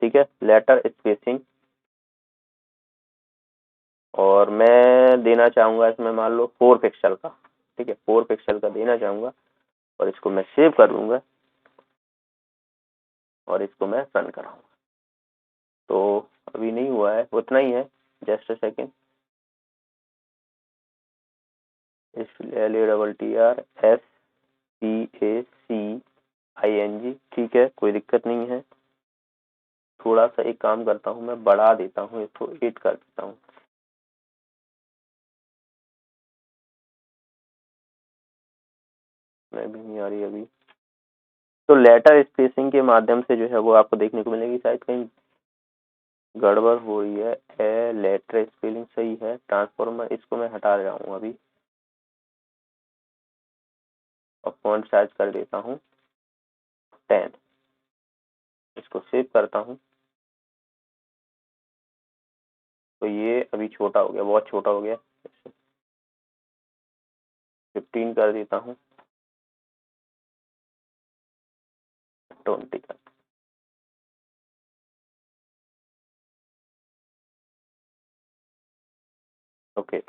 ठीक है, लेटर स्पेसिंग, और मैं देना चाहूंगा इसमें मान लो 4 पिक्सल का, ठीक है, 4 पिक्सल का देना चाहूंगा, और इसको मैं सेव कर लूंगा और इसको मैं रन कराऊंगा। तो अभी नहीं हुआ है, उतना ही है, जस्ट अ सेकेंड। LATTRSPACING, ठीक है, कोई दिक्कत नहीं है। थोड़ा सा एक काम करता हूँ, मैं बढ़ा देता हूँ, इसको 8 कर देता हूँ। मैं भी नहीं आ रही अभी। तो लेटर स्पेसिंग के माध्यम से जो है वो आपको देखने को मिलेगी, शायद कहीं गड़बड़ हो रही है। ए लेटर स्पेलिंग सही है, ट्रांसफॉर्मर इसको मैं हटा रहा हूँ अभी, और फॉन्ट साइज कर देता हूँ 10। इसको सेव करता हूँ, तो ये अभी छोटा हो गया, बहुत छोटा हो गया। 15 कर देता हूँ, 20 कर। ओके,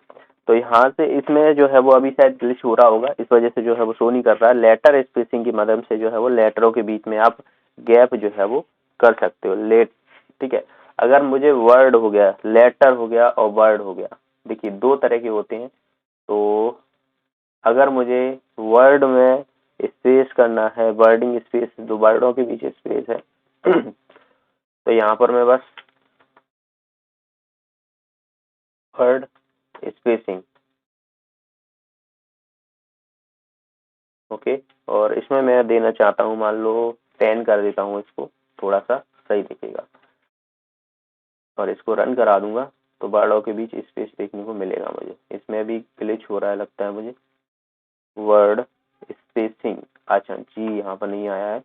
तो यहाँ से इसमें जो है वो अभी शायद ग्लिच हो रहा होगा, इस वजह से जो है वो शो नहीं कर रहा है। लेटर स्पेसिंग की मदद से जो है वो लेटरों के बीच में आप गैप जो है वो कर सकते हो, लेट, ठीक है। अगर मुझे वर्ड हो गया, लेटर हो गया और वर्ड हो गया, देखिए 2 तरह के होते हैं। तो अगर मुझे वर्ड में स्पेस करना है, वर्डिंग स्पेस, 2 वर्डों के बीच स्पेस है तो यहाँ पर मैं बस वर्ड स्पेसिंग, ओके, और इसमें मैं देना चाहता हूँ मान लो 10 कर देता हूँ, इसको थोड़ा सा सही दिखेगा, और इसको रन करा दूंगा तो वर्डों के बीच स्पेस देखने को मिलेगा मुझे। इसमें भी ग्लिच हो रहा है लगता है मुझे, वर्ड स्पेसिंग, अच्छा जी यहाँ पर नहीं आया है।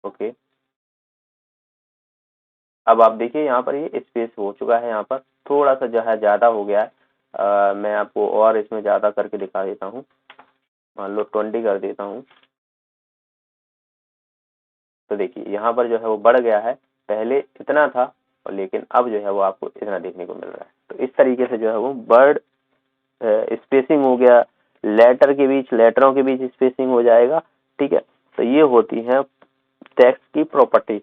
ओके, अब आप देखिए यहाँ पर ये स्पेस हो चुका है, यहाँ पर थोड़ा सा जो है ज्यादा हो गया है। मैं आपको और इसमें ज्यादा करके दिखा देता हूँ, मान लो 20 कर देता हूँ। तो देखिए यहाँ पर जो है वो बढ़ गया है, पहले इतना था और लेकिन अब जो है वो आपको इतना देखने को मिल रहा है। तो इस तरीके से जो है वो वर्ड स्पेसिंग हो गया, लेटर के बीच, लेटरों के बीच स्पेसिंग हो जाएगा, ठीक है। तो ये होती है टेक्स्ट की प्रॉपर्टी।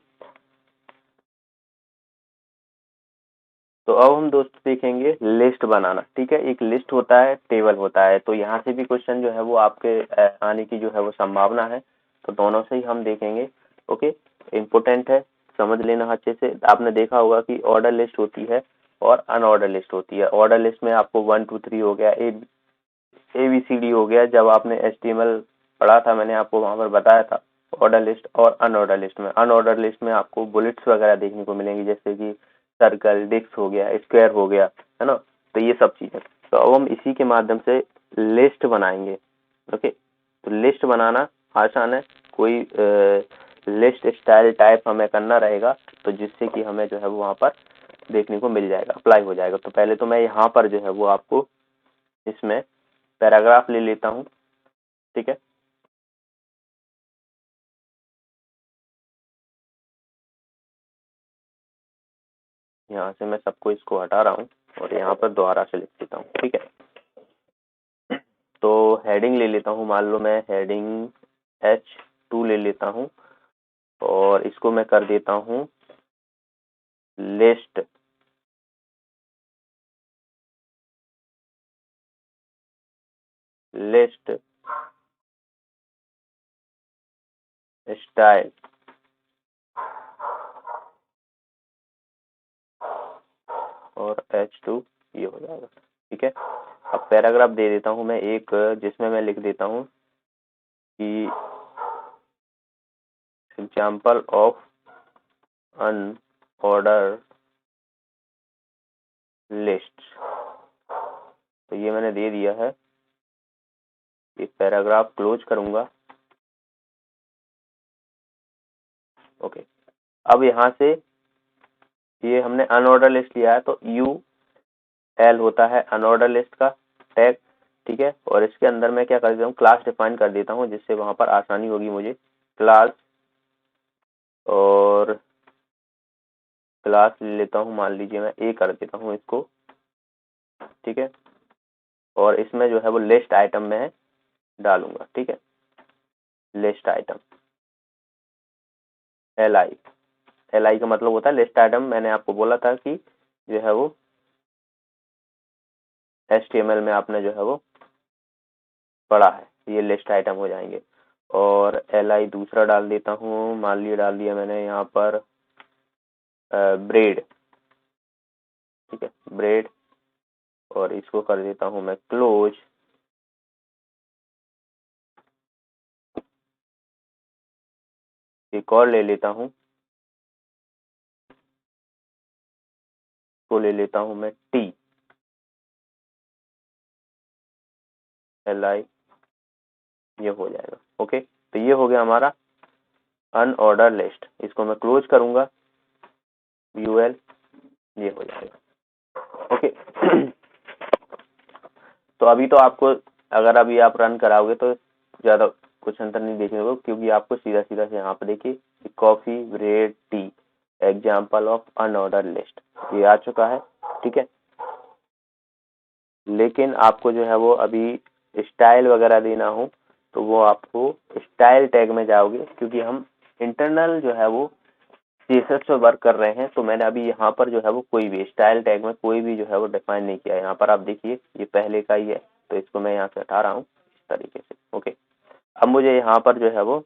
तो अब हम दोस्त सीखेंगे लिस्ट बनाना, ठीक है। एक लिस्ट होता है, टेबल होता है, तो यहाँ से भी क्वेश्चन जो है वो आपके आने की जो है वो संभावना है। तो दोनों से ही हम देखेंगे। ओके, इम्पोर्टेंट है, समझ लेना अच्छे से। आपने देखा होगा कि ऑर्डर लिस्ट होती है और अनऑर्डर लिस्ट होती है। ऑर्डर लिस्ट में आपको 1 2 3 हो गया, ABCD हो गया, जब आपने HTML पढ़ा था मैंने आपको वहां पर बताया था ऑर्डर लिस्ट। और अनऑर्डर लिस्ट में आपको बुलेट्स वगैरह देखने को मिलेंगी, जैसे कि सर्कल, डिस्क हो गया, स्क्वायर हो गया, है ना। तो ये सब चीजें, तो अब हम इसी के माध्यम से लिस्ट बनाएंगे। ओके, तो लिस्ट बनाना आसान है, कोई लिस्ट स्टाइल टाइप हमें करना रहेगा, तो जिससे कि हमें जो है वो वहां पर देखने को मिल जाएगा, अप्लाई हो जाएगा। तो पहले तो मैं यहाँ पर जो है वो आपको इसमें पैराग्राफ ले लेता हूँ, ठीक है। यहाँ से मैं सबको इसको हटा रहा हूँ और यहाँ पर दोबारा से लिख देता हूँ, ठीक है। तो हेडिंग ले लेता हूँ, मान लो मैं हेडिंग H2 ले लेता हूँ, और इसको मैं कर देता हूँ लिस्ट, लिस्ट स्टाइल, और H2 ये हो जाएगा, ठीक है। अब पैराग्राफ दे देता हूँ मैं एक, जिसमें मैं लिख देता हूँ कि एग्जाम्पल ऑफ अनऑर्डर लिस्ट। तो ये मैंने दे दिया है, एक पैराग्राफ क्लोज करूंगा। ओके, अब यहाँ से ये हमने अनऑर्डर लिस्ट लिया है, तो UL होता है अनऑर्डर लिस्ट का टैग, ठीक है। और इसके अंदर मैं क्या कर देता हूँ, क्लास डिफाइन कर देता हूँ, जिससे वहां पर आसानी होगी मुझे। क्लास, और क्लास ले लेता हूँ, मान लीजिए मैं A कर देता हूँ इसको, ठीक है। और इसमें जो है वो लिस्ट आइटम में डालूंगा, ठीक है। लिस्ट आइटम LI का मतलब होता है लिस्ट आइटम। मैंने आपको बोला था कि जो है वो HTML में आपने जो है वो पढ़ा है, ये लिस्ट आइटम हो जाएंगे। और LI दूसरा डाल देता हूँ, मान लीजिए डाल दिया मैंने यहाँ पर ब्रेड, ठीक है, ब्रेड। और इसको कर देता हूँ मैं क्लोज। एक और ले लेता हूँ, तो ले लेता हूँ मैं TLI, ये हो जाएगा। ओके, तो ये हो गया हमारा अनऑर्डर लिस्ट। इसको मैं क्लोज करूंगा, UL, ये हो जाएगा। ओके तो अभी तो आपको, अगर अभी आप रन कराओगे तो ज्यादा कुछ अंतर नहीं देखने को, क्योंकि आपको सीधा सीधा से यहाँ पे देखिए coffee bread T example of unordered list ये आ चुका है, ठीक है। लेकिन आपको जो है वो अभी स्टाइल वगैरह देना हो तो वो आपको स्टाइल टैग में जाओगे, क्योंकि हम इंटरनल जो है वो CSS पे वर्क कर रहे हैं। तो मैंने अभी यहाँ पर जो है वो कोई भी स्टाइल टैग में कोई भी जो है वो डिफाइन नहीं किया है। यहाँ पर आप देखिए ये पहले का ही है, तो इसको मैं यहाँ से हटा रहा हूँ इस तरीके से। ओके, अब मुझे यहाँ पर जो है वो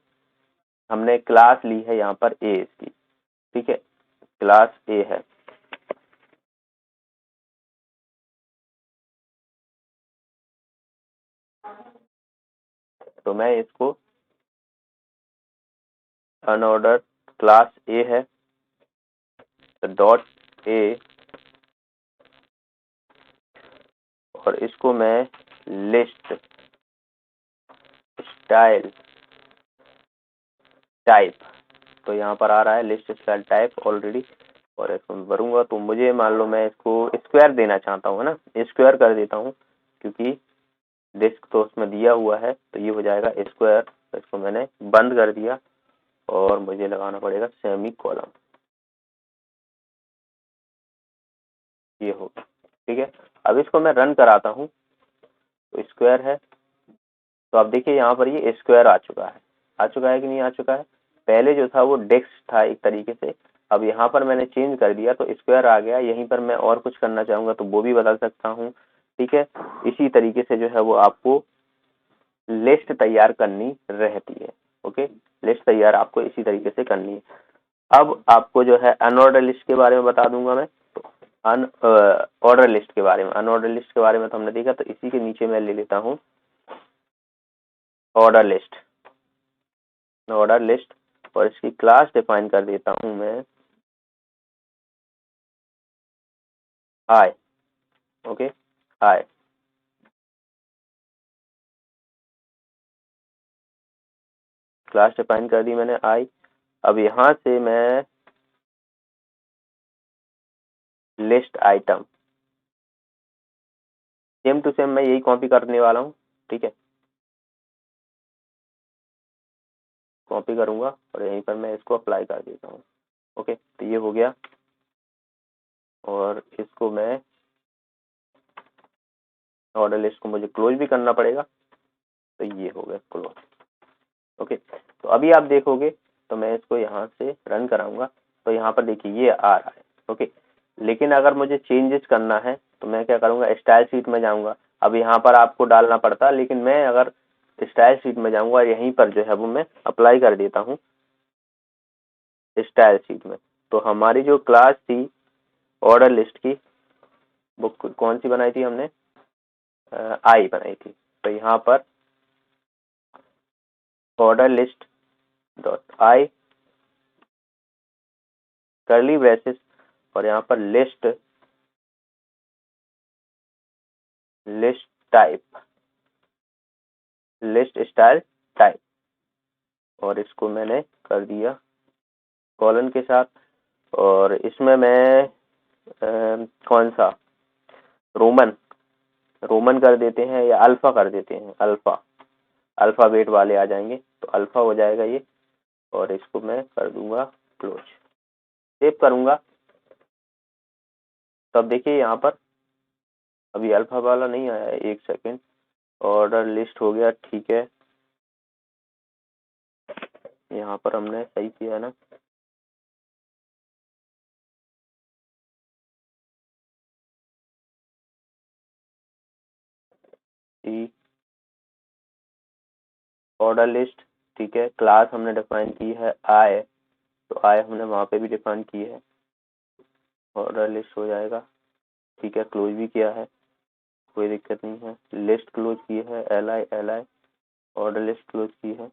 हमने क्लास ली है यहाँ पर A इसकी, ठीक है, क्लास A है। तो मैं इसको अनऑर्डर क्लास A है, डॉट A, और इसको मैं लिस्ट स्टाइल टाइप, तो यहाँ पर आ रहा है लिस्ट स्टाइल टाइप ऑलरेडी। और इसको मैं भरूंगा, तो मुझे मान लो मैं इसको स्क्वायर देना चाहता हूँ, है ना, स्क्वायर कर देता हूँ, क्योंकि डिस्क तो उसमें दिया हुआ है, तो ये हो जाएगा स्क्वायर। तो इसको मैंने बंद कर दिया और मुझे लगाना पड़ेगा सेमी कॉलम, ये हो, ठीक है। अब इसको मैं रन कराता हूँ, तो स्क्वायर है, तो आप देखिए यहाँ पर ये स्क्वायर आ चुका है। आ चुका है कि नहीं आ चुका है? पहले जो था वो डेस्क था एक तरीके से, अब यहाँ पर मैंने चेंज कर दिया तो स्क्वायर आ गया। यहीं पर मैं और कुछ करना चाहूंगा तो वो भी बदल सकता हूँ, ठीक है। इसी तरीके से जो है वो आपको लिस्ट तैयार करनी रहती है। ओके, लिस्ट तैयार आपको इसी तरीके से करनी है। अब आपको जो है अनऑर्डर लिस्ट के बारे में बता दूंगा मैं। तो अन ऑर्डर लिस्ट के बारे में, अनऑर्डर लिस्ट के बारे में तो हमने देखा, तो इसी के नीचे मैं ले लेता हूँ ऑर्डर लिस्ट, ऑर्डर लिस्ट, और इसकी क्लास डिफाइन कर देता हूं मैं I. Okay, I, class define कर दी मैंने आई। अब यहां से मैं list item same to same मैं यही कॉपी करने वाला हूँ, ठीक है, कॉपी करूंगा और यहीं पर मैं इसको अप्लाई कर देता हूँ। ओके, तो ये हो गया, और इसको मैं ऑर्डर लिस्ट को मुझे क्लोज भी करना पड़ेगा, तो ये हो गया क्लोज। ओके, तो अभी आप देखोगे तो मैं इसको यहाँ से रन कराऊंगा, तो यहाँ पर देखिए ये आ रहा है। ओके, लेकिन अगर मुझे चेंजेस करना है तो मैं क्या करूंगा, स्टाइल शीट में जाऊंगा। अब यहाँ पर आपको डालना पड़ता, लेकिन मैं अगर स्टाइल शीट में जाऊंगा, यहीं पर जो है वो मैं अप्लाई कर देता हूँ स्टाइल शीट में। तो हमारी जो क्लास थी ऑर्डर लिस्ट की, वो कौन सी बनाई थी हमने, आई बनाई थी। तो यहाँ पर order list dot I curly braces और यहाँ पर list type list style type और इसको मैंने कर दिया कॉलन के साथ। और इसमें मैं कौन सा रोमन कर देते हैं या अल्फा कर देते हैं, अल्फाबेट वाले आ जाएंगे तो अल्फा हो जाएगा ये। और इसको मैं कर दूंगा क्लोज, सेव करूंगा। तब देखिए यहाँ पर अभी अल्फा वाला नहीं आया है, एक सेकेंड। ऑर्डर लिस्ट हो गया, ठीक है। यहाँ पर हमने सही किया ना, ऑर्डर लिस्ट, ठीक है। क्लास हमने डिफाइन की है आई, तो आई हमने वहां पे भी डिफाइन की है। ऑर्डर लिस्ट हो जाएगा, ठीक है। क्लोज भी किया है, कोई दिक्कत नहीं है। लिस्ट क्लोज की है, L I order list close की है।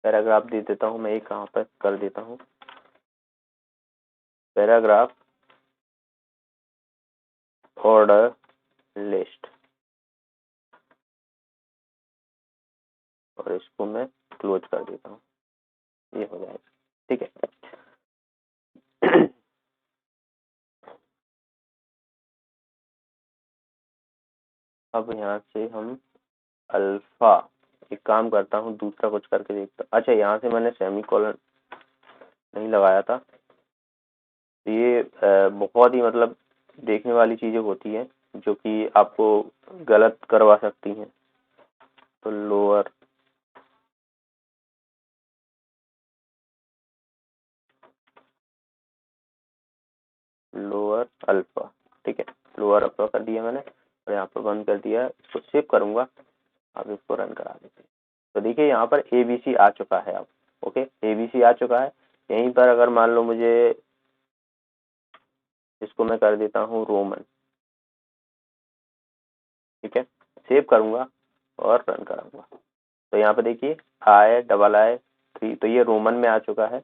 पैराग्राफ दे देता हूँ मैं, एक कहाँ पर कर देता हूँ पैराग्राफ ऑर्डर लिस्ट और इसको मैं क्लोज कर देता हूँ, ये हो जाएगा, ठीक है। अब यहाँ से हम अल्फा, एक काम करता हूँ दूसरा कुछ करके देखता हूँ। अच्छा, यहाँ से मैंने सेमी कॉलन नहीं लगाया था। ये बहुत ही मतलब देखने वाली चीजें होती हैं जो कि आपको गलत करवा सकती हैं। तो लोअर अल्फा, ठीक है। लोअर अल्फा कर दिया मैंने और यहाँ पर बंद कर दिया। इसको सेव करूंगा, अब इसको रन करा देते हैं। तो देखिए यहाँ पर ABC आ चुका है अब, ओके। ABC आ चुका है। यहीं पर अगर मान लो मुझे, इसको मैं कर देता हूँ रोमन, ठीक है। सेव करूंगा और रन कराऊंगा। तो यहाँ पे देखिए II3, तो ये रोमन में आ चुका है।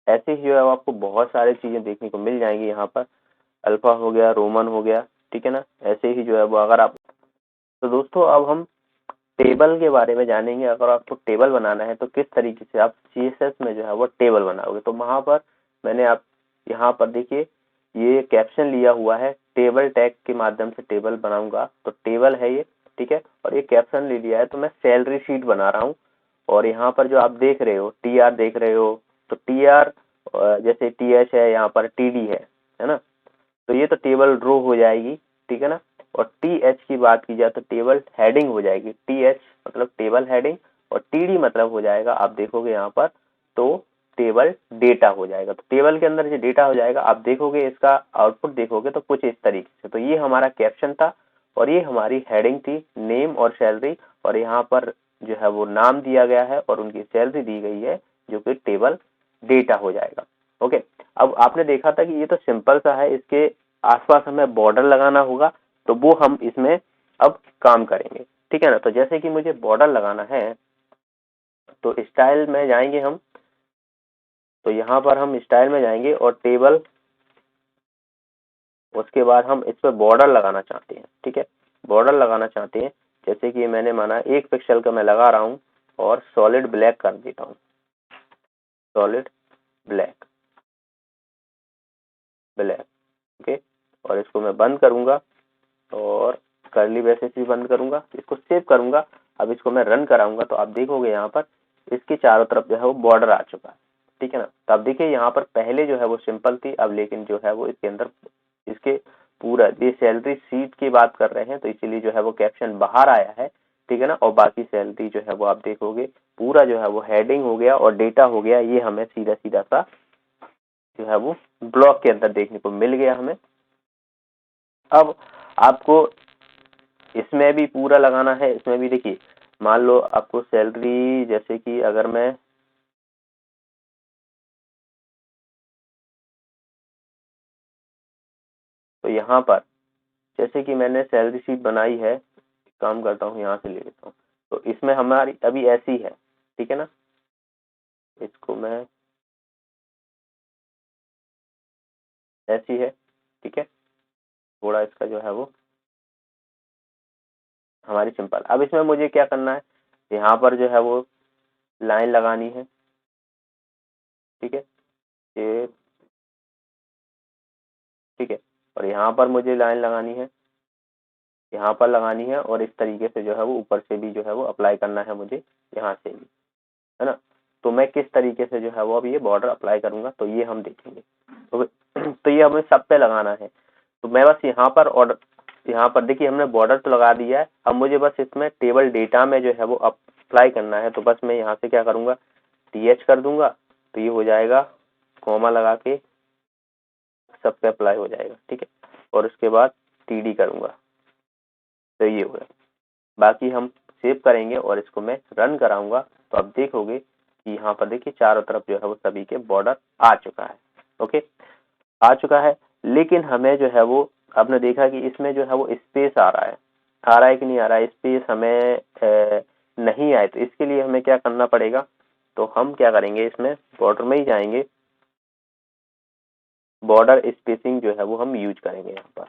ऐसे ही जो है आपको बहुत सारी चीजें देखने को मिल जाएंगी। यहाँ पर अल्फा हो गया, रोमन हो गया, ठीक है ना। ऐसे ही जो है वो अगर आप, तो दोस्तों अब हम टेबल के बारे में जानेंगे। अगर आपको टेबल बनाना है तो किस तरीके से आप CSS में जो है वो टेबल बनाओगे। तो वहां पर मैंने आप यहाँ पर देखिए ये कैप्शन लिया हुआ है, टेबल टैग के माध्यम से टेबल बनाऊंगा। तो टेबल है ये, ठीक है। और ये कैप्शन ले लिया है, तो मैं सैलरी शीट बना रहा हूँ। और यहाँ पर जो आप देख रहे हो TR देख रहे हो, तो TR जैसे TH है, यहाँ पर TD है ना। तो ये तो टेबल रो हो जाएगी, ठीक है ना। और TH की बात की जाए तो टेबल हेडिंग हो जाएगी। TH मतलब टेबल हेडिंग और TD मतलब हो जाएगा, आप देखोगे यहाँ पर तो टेबल डेटा हो जाएगा। तो टेबल के अंदर जो डेटा हो जाएगा, आप देखोगे इसका आउटपुट देखोगे तो कुछ इस तरीके से। तो ये हमारा कैप्शन था और ये हमारी हेडिंग थी, नेम और सैलरी। और यहाँ पर जो है वो नाम दिया गया है और उनकी सैलरी दी गई है, जो कि टेबल डेटा हो जाएगा, ओके। अब आपने देखा था कि ये तो सिंपल सा है, इसके आसपास हमें बॉर्डर लगाना होगा, तो वो हम इसमें अब काम करेंगे, ठीक है ना। तो जैसे कि मुझे बॉर्डर लगाना है, तो स्टाइल में जाएंगे हम। तो यहाँ पर हम स्टाइल में जाएंगे और टेबल, उसके बाद हम इस पर बॉर्डर लगाना चाहते हैं, ठीक है। बॉर्डर लगाना चाहते हैं, जैसे कि मैंने माना 1 पिक्सल का मैं लगा रहा हूँ और सॉलिड ब्लैक कर देता हूँ, सॉलिड ब्लैक ओके। और इसको मैं बंद करूंगा और कर्ली ब्रेसेस भी बंद करूंगा, इसको सेव करूंगा। अब इसको मैं रन कराऊंगा तो आप देखोगे यहाँ पर इसके चारों तरफ जो है वो बॉर्डर आ चुका है, ठीक है ना। तो आप देखिए यहाँ पर पहले जो है वो सिंपल थी, अब लेकिन जो है वो इसके अंदर इसके पूरा ये सैलरी सीट की बात कर रहे हैं, तो इसीलिए जो है वो कैप्शन बाहर आया है, ठीक है ना। और बाकी सैलरी जो है वो आप देखोगे पूरा जो है वो हेडिंग हो गया और डेटा हो गया। ये हमें सीधा सीधा सा जो है वो ब्लॉक के अंदर देखने को मिल गया हमें। अब आपको इसमें भी पूरा लगाना है। इसमें भी देखिए, मान लो आपको सैलरी, जैसे कि अगर मैं तो यहाँ पर जैसे कि मैंने सैलरी शीट बनाई है, काम करता हूँ यहाँ से ले लेता हूँ, तो इसमें हमारी अभी ऐसी है, ठीक है ना। इसको मैं ऐसी है, ठीक है, थोड़ा इसका जो है वो हमारी सिंपल। अब इसमें मुझे क्या करना है, यहाँ पर जो है वो लाइन लगानी है, ठीक है, ये ठीक है, और यहाँ पर मुझे लाइन लगानी है, यहाँ पर लगानी है, और इस तरीके से जो है वो ऊपर से भी जो है वो अप्लाई करना है मुझे, यहाँ से भी, है ना। तो मैं किस तरीके से जो है वो अब ये बॉर्डर अप्लाई करूंगा तो ये हम देखेंगे। तो ये हमें सब पे लगाना है। तो मैं बस यहाँ पर ऑर्डर, यहाँ पर देखिए हमने बॉर्डर तो लगा दिया है, अब मुझे बस इसमें टेबल डेटा में जो है वो अप्लाई करना है। तो बस मैं यहाँ से क्या करूंगा, TH कर दूंगा, तो ये हो जाएगा, कॉमा लगा के सब पे अप्लाई हो जाएगा, ठीक है, और उसके बाद TD करूंगा, तो ये होगा। बाकी हम सेव करेंगे और इसको मैं रन कराऊंगा, तो अब देखोगे कि यहाँ पर देखिए चारों तरफ जो है वो सभी के बॉर्डर आ चुका है। ओके, आ चुका है, लेकिन हमें जो है वो, आपने देखा कि इसमें जो है वो स्पेस आ रहा है, कि नहीं आ रहा है, स्पेस हमें नहीं आए। तो इसके लिए हमें क्या करना पड़ेगा, तो हम क्या करेंगे, इसमें बॉर्डर में ही जाएंगे, बॉर्डर स्पेसिंग जो है वो हम यूज करेंगे यहाँ पर।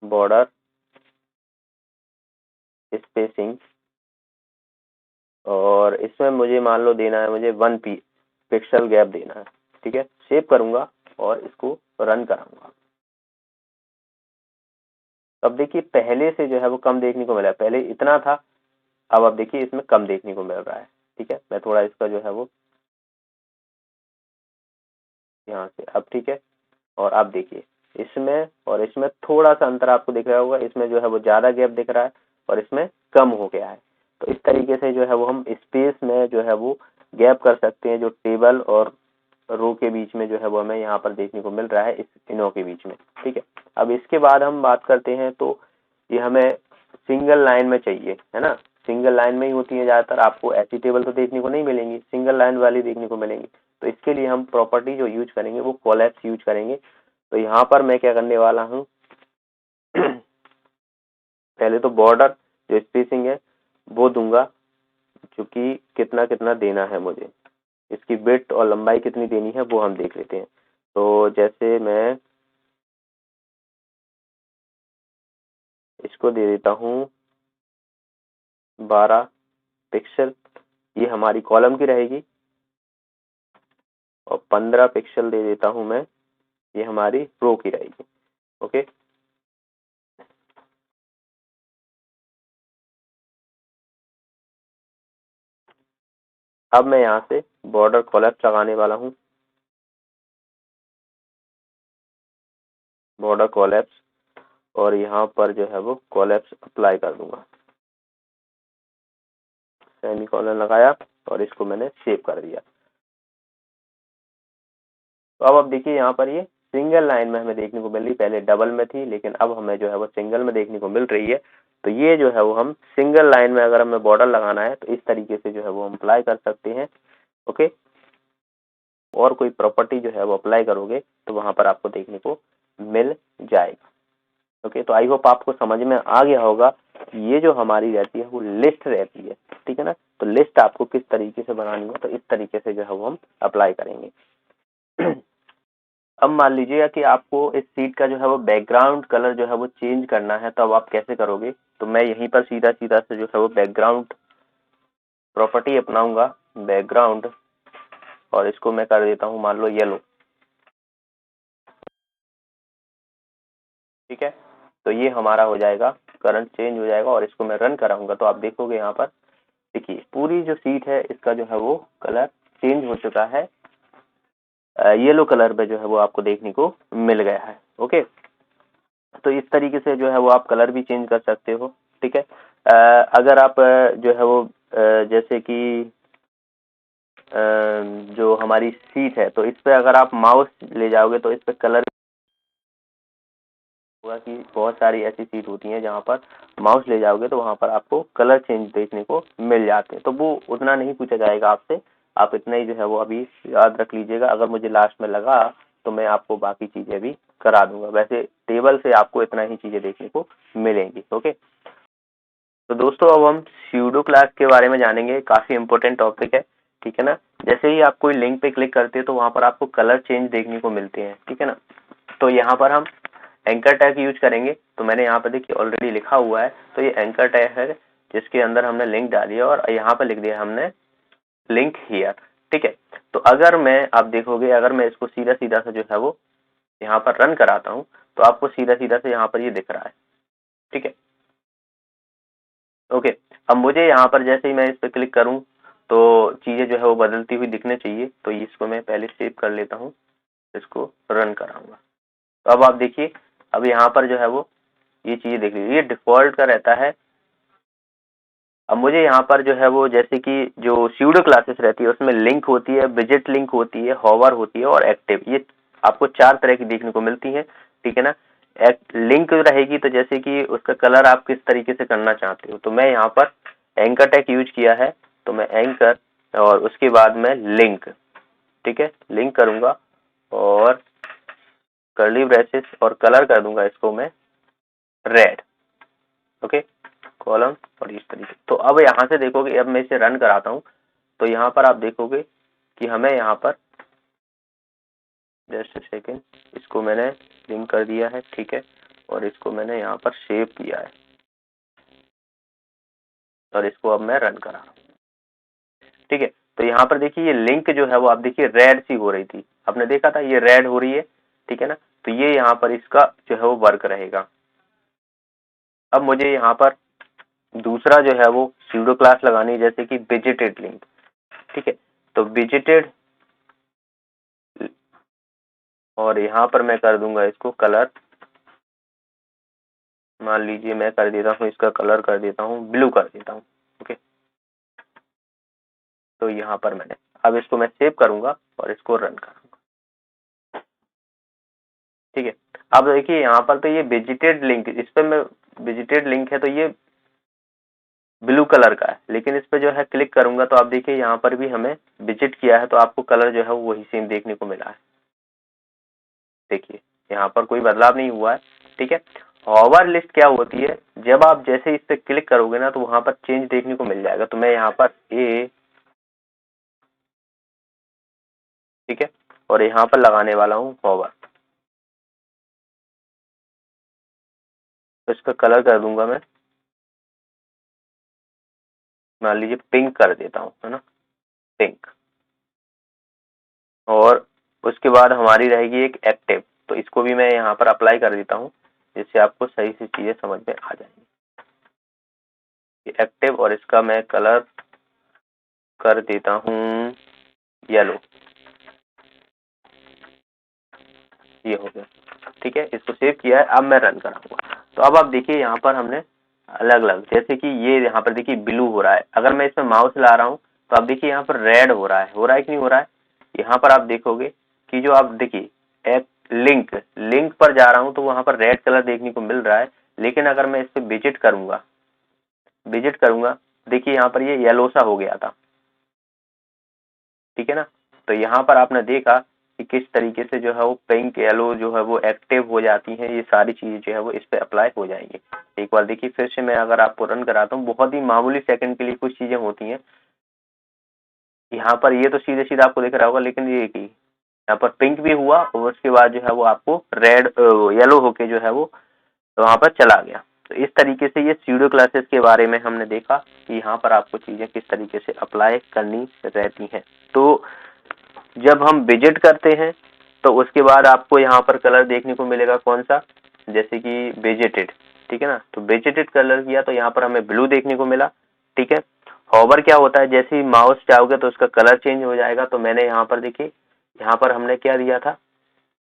बॉर्डर स्पेसिंग, और इसमें मुझे मान लो देना है, मुझे 1 पिक्सल गैप देना है, ठीक है। सेव करूंगा और इसको रन कराऊंगा। अब देखिए पहले से जो है वो कम देखने को मिला है, पहले इतना था, अब देखिए इसमें कम देखने को मिल रहा है, ठीक है। मैं थोड़ा इसका जो है वो यहाँ से, अब ठीक है, और अब देखिए इसमें और इसमें थोड़ा सा अंतर आपको दिख रहा होगा, इसमें जो है वो ज्यादा गैप दिख रहा है और इसमें कम हो गया है। तो इस तरीके से जो है वो हम स्पेस में जो है वो गैप कर सकते हैं, जो टेबल और रो के बीच में जो है वो हमें यहाँ पर देखने को मिल रहा है, इस इनों के बीच में, ठीक है। अब इसके बाद हम बात करते हैं, तो ये हमें सिंगल लाइन में चाहिए, है ना। सिंगल लाइन में ही होती है ज्यादातर, आपको ऐसी टेबल तो देखने को नहीं मिलेंगी, सिंगल लाइन वाली देखने को मिलेंगी। तो इसके लिए हम प्रॉपर्टी जो यूज करेंगे वो कोलैप्स यूज करेंगे। तो यहाँ पर मैं क्या करने वाला हूँ, पहले तो बॉर्डर जो स्पेसिंग है वो दूंगा, जो कि कितना कितना देना है मुझे, इसकी विड्थ और लंबाई कितनी देनी है वो हम देख लेते हैं। तो जैसे मैं इसको दे देता हूँ 12 पिक्सल, ये हमारी कॉलम की रहेगी, और 15 पिक्सल दे देता हूँ मैं, ये हमारी रो की रहेगी। ओके, अब मैं यहाँ से बॉर्डर कोलैप्स लगाने वाला हूँ, बॉर्डर कोलैप्स, और यहाँ पर जो है वो कोलैप्स अप्लाई कर दूंगा, सेमीकोलन लगाया और इसको मैंने सेव कर दिया। तो अब देखिए यहाँ पर ये सिंगल लाइन में हमें देखने को मिल रही, पहले डबल में थी लेकिन अब हमें जो है वो सिंगल में देखने को मिल रही है। तो ये जो है वो हम सिंगल लाइन में अगर हमें बॉर्डर लगाना है तो इस तरीके से जो है वो हम अप्लाई कर सकते हैं। ओके, और कोई प्रॉपर्टी जो है वो अप्लाई करोगे तो वहां पर आपको देखने को मिल जाएगा। ओके, तो आई होप आपको समझ में आ गया होगा। ये जो हमारी रहती है वो लिस्ट रहती है, ठीक है ना। तो लिस्ट आपको किस तरीके से बनानी है, तो इस तरीके से जो है वो हम अप्लाई करेंगे। अब मान लीजिएगा कि आपको इस सीट का जो है वो बैकग्राउंड कलर जो है वो चेंज करना है, तो अब आप कैसे करोगे। तो मैं यहीं पर सीधा सीधा से जो है वो बैकग्राउंड प्रॉपर्टी अपनाऊंगा, बैकग्राउंड, और इसको मैं कर देता हूँ मान लो येलो, ठीक है। तो ये हमारा हो जाएगा, करंट चेंज हो जाएगा, और इसको मैं रन कराऊंगा तो आप देखोगे यहाँ पर, देखिए पूरी जो सीट है इसका जो है वो कलर चेंज हो चुका है, येलो कलर पे जो है वो आपको देखने को मिल गया है। ओके, तो इस तरीके से जो है वो आप कलर भी चेंज कर सकते हो, ठीक है। अगर आप जो है वो जैसे कि जो हमारी सीट है तो इस पे अगर आप माउस ले जाओगे तो इस पे कलर होगा, कि बहुत सारी ऐसी सीट होती हैं जहाँ पर माउस ले जाओगे तो वहां पर आपको कलर चेंज देखने को मिल जाते हैं। तो वो उतना नहीं पूछा जाएगा आपसे, आप इतना ही जो है वो अभी याद रख लीजिएगा। अगर मुझे लास्ट में लगा तो मैं आपको बाकी चीजें भी करा दूंगा। वैसे टेबल से आपको इतना ही चीजें देखने को मिलेंगी। ओके, तो दोस्तों अब हम स्यूडो क्लास के बारे में जानेंगे। काफी इंपॉर्टेंट टॉपिक है, ठीक है ना। जैसे ही आप कोई लिंक पे क्लिक करते हैं तो वहां पर आपको कलर चेंज देखने को मिलते हैं, ठीक है ना। तो यहाँ पर हम एंकर टैग यूज करेंगे। तो मैंने यहाँ पर देखिए ऑलरेडी लिखा हुआ है, तो ये एंकर टैग है जिसके अंदर हमने लिंक डाली है और यहाँ पर लिख दिया हमने लिंक हियर, ठीक है। तो अगर मैं आप देखोगे, अगर मैं इसको सीधा सीधा से जो है वो यहाँ पर रन कराता हूँ तो आपको सीधा सीधा से यहाँ पर ये दिख रहा है, ठीक है। ओके, अब मुझे यहाँ पर जैसे ही मैं इस पर क्लिक करूँ तो चीजें जो है वो बदलती हुई दिखने चाहिए। तो इसको मैं पहले सेव कर लेता हूँ, इसको रन कराऊंगा। तो अब आप देखिए, अब यहाँ पर जो है वो ये चीजें देख लीजिए, ये डिफॉल्ट का रहता है। अब मुझे यहाँ पर जो है वो जैसे कि जो स्यूडो क्लासेस रहती है उसमें लिंक होती है, विजिट लिंक होती है, हॉवर होती है और एक्टिव, ये आपको 4 तरह की देखने को मिलती है, ठीक है ना। लिंक रहेगी तो जैसे कि उसका कलर आप किस तरीके से करना चाहते हो, तो मैं यहाँ पर एंकर टैग यूज किया है। तो मैं एंकर और उसके बाद में लिंक, ठीक है, लिंक करूंगा और कर्ली ब्रेसेस और कलर कर दूंगा इसको मैं रेड। ओके, कॉलम और इस तरीके। तो अब यहाँ से देखोगे, अब मैं इसे रन कराता हूँ तो यहाँ पर आप देखोगे कि हमें यहाँ पर जस्ट सेकेंड, इसको मैंने लिंक कर दिया है, ठीक है, और इसको मैंने यहाँ पर सेव किया है और इसको अब मैं रन करा रहा हूँ, ठीक है। तो यहाँ पर देखिए ये लिंक जो है वो आप देखिए रेड सी हो रही थी, आपने देखा था ये रेड हो रही है, ठीक है ना। तो ये यहाँ पर इसका जो है वो वर्क रहेगा। अब मुझे यहाँ पर दूसरा जो है वो स्यूडो क्लास लगानी, जैसे कि विजिटेड लिंक, ठीक है। तो विजिटेड और यहाँ पर मैं कर दूंगा इसको कलर, मान लीजिए मैं कर देता हूँ इसका कलर कर देता हूँ ब्लू कर देता हूँ। ओके, तो यहाँ पर मैंने अब इसको मैं सेव करूंगा और इसको रन करूंगा, ठीक है। अब देखिए यहाँ पर तो ये विजिटेड लिंक, इस पे मैं विजिटेड लिंक है तो ये ब्लू कलर का है, लेकिन इस पे जो है क्लिक करूंगा तो आप देखिए यहाँ पर भी हमें विजिट किया है तो आपको कलर जो है वही सेम देखने को मिला है। देखिए यहाँ पर कोई बदलाव नहीं हुआ है, ठीक है। हॉवर लिस्ट क्या होती है, जब आप जैसे इस पे क्लिक करोगे ना तो वहां पर चेंज देखने को मिल जाएगा। तो मैं यहाँ पर ए, ठीक है, और यहाँ पर लगाने वाला हूँ हॉवर, तो इसका कलर कर दूंगा मैं, मान लीजिए पिंक कर देता हूँ, है ना, पिंक। और उसके बाद हमारी रहेगी एक एक्टिव, तो इसको भी मैं यहाँ पर अप्लाई कर देता हूँ जिससे आपको सही से चीजें समझ में आ जाएंगी। एक्टिव और इसका मैं कलर कर देता हूँ येलो, ये हो गया, ठीक है। इसको सेव किया है, अब मैं रन कराऊंगा। तो अब आप देखिए यहाँ पर हमने अलग अलग, जैसे कि ये यहाँ पर देखिए ब्लू हो रहा है, अगर मैं इसमें माउस ला रहा हूँ तो आप देखिए यहाँ पर रेड हो रहा है कि नहीं हो रहा है। यहाँ पर आप देखोगे कि जो आप देखिए एक लिंक लिंक पर जा रहा हूँ तो वहां पर रेड कलर देखने को मिल रहा है, लेकिन अगर मैं इस पर विजिट करूंगा देखिए यहाँ पर ये येलो सा हो गया था, ठीक है ना। तो यहाँ पर आपने देखा कि किस तरीके से जो है वो पिंक येलो जो है वो एक्टिव हो जाती हैं, ये सारी चीजें जो है वो इस पे अप्लाई हो जाएंगी। एक बार देखिए फिर से मैं अगर आपको रन कराता हूँ, बहुत ही मामूली सेकंड के लिए कुछ चीजें होती हैं। यहाँ पर ये तो सीधे सीधा आपको दिख रहा होगा, लेकिन ये की यहाँ पर पिंक भी हुआ और उसके बाद जो है वो आपको रेड येलो होके जो है वो वहां पर चला गया। तो इस तरीके से ये स्यूडो क्लासेस के बारे में हमने देखा कि यहाँ पर आपको चीजें किस तरीके से अप्लाई करनी रहती हैं। तो जब हम विजिट करते हैं तो उसके बाद आपको यहाँ पर कलर देखने को मिलेगा कौन सा, जैसे कि विजिटेड, ठीक है ना। तो विजिटेड कलर किया तो यहाँ पर हमें ब्लू देखने को मिला, ठीक है। हॉवर क्या होता है, जैसे ही माउस चाहोगे तो उसका कलर चेंज हो जाएगा। तो मैंने यहाँ पर देखिए, यहाँ पर हमने क्या दिया था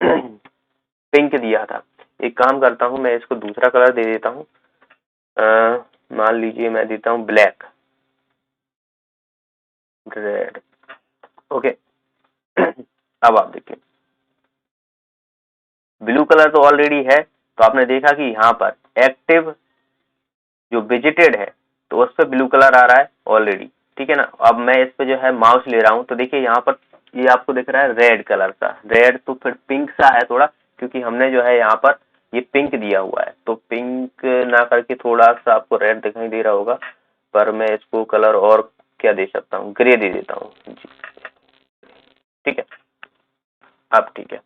पिंक दिया था। एक काम करता हूँ, मैं इसको दूसरा कलर दे देता हूँ, मान लीजिए मैं देता हूँ ब्लैक रेड। ओके अब आप देखिए ब्लू कलर तो ऑलरेडी है, तो आपने देखा कि यहाँ पर एक्टिव जो विजिटेड है तो उस पर ब्लू कलर आ रहा है ऑलरेडी, ठीक है ना। अब मैं इस पे जो है माउस ले रहा हूँ तो देखिए यहाँ पर ये आपको दिख रहा है रेड कलर का, रेड तो फिर पिंक सा है थोड़ा, क्योंकि हमने जो है यहाँ पर ये पिंक दिया हुआ है, तो पिंक ना करके थोड़ा सा आपको रेड दिखाई दे रहा होगा, पर मैं इसको कलर और क्या दे सकता हूँ, ग्रे दे देता हूँ जी। ठीक है, अब ठीक है,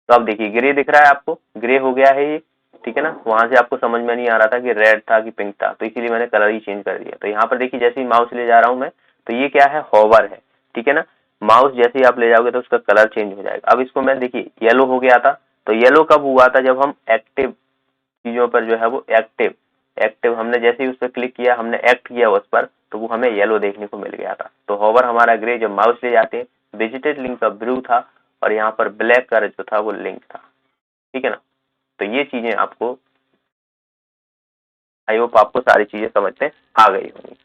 तो अब देखिए ग्रे दिख रहा है आपको, ग्रे हो गया है ये। ठीक है ना, वहां से आपको समझ में नहीं आ रहा था कि रेड था कि पिंक था, तो इसीलिए मैंने कलर ही चेंज कर दिया। तो यहाँ पर देखिए जैसे ही माउस ले जा रहा हूँ मैं, तो ये क्या है, हॉवर है। ठीक है ना, माउस जैसे ही आप ले जाओगे तो उसका कलर चेंज हो जाएगा। अब इसको मैं देखिए येलो हो गया था, तो येलो कब हुआ था, जब हम एक्टिव चीजों पर जो है वो एक्टिव एक्टिव हमने जैसे ही उस पर क्लिक किया, हमने एक्ट किया उस पर, तो वो हमें येलो देखने को मिल गया था। तो हॉवर हमारा ग्रे, जब माउस ले जाते हैं, विजिटेड लिंक का ब्लू था, और यहाँ पर ब्लैक का जो था वो लिंक था। ठीक है ना, तो ये चीजें आपको, आई होप आपको सारी चीजें समझ में आ गई होंगी।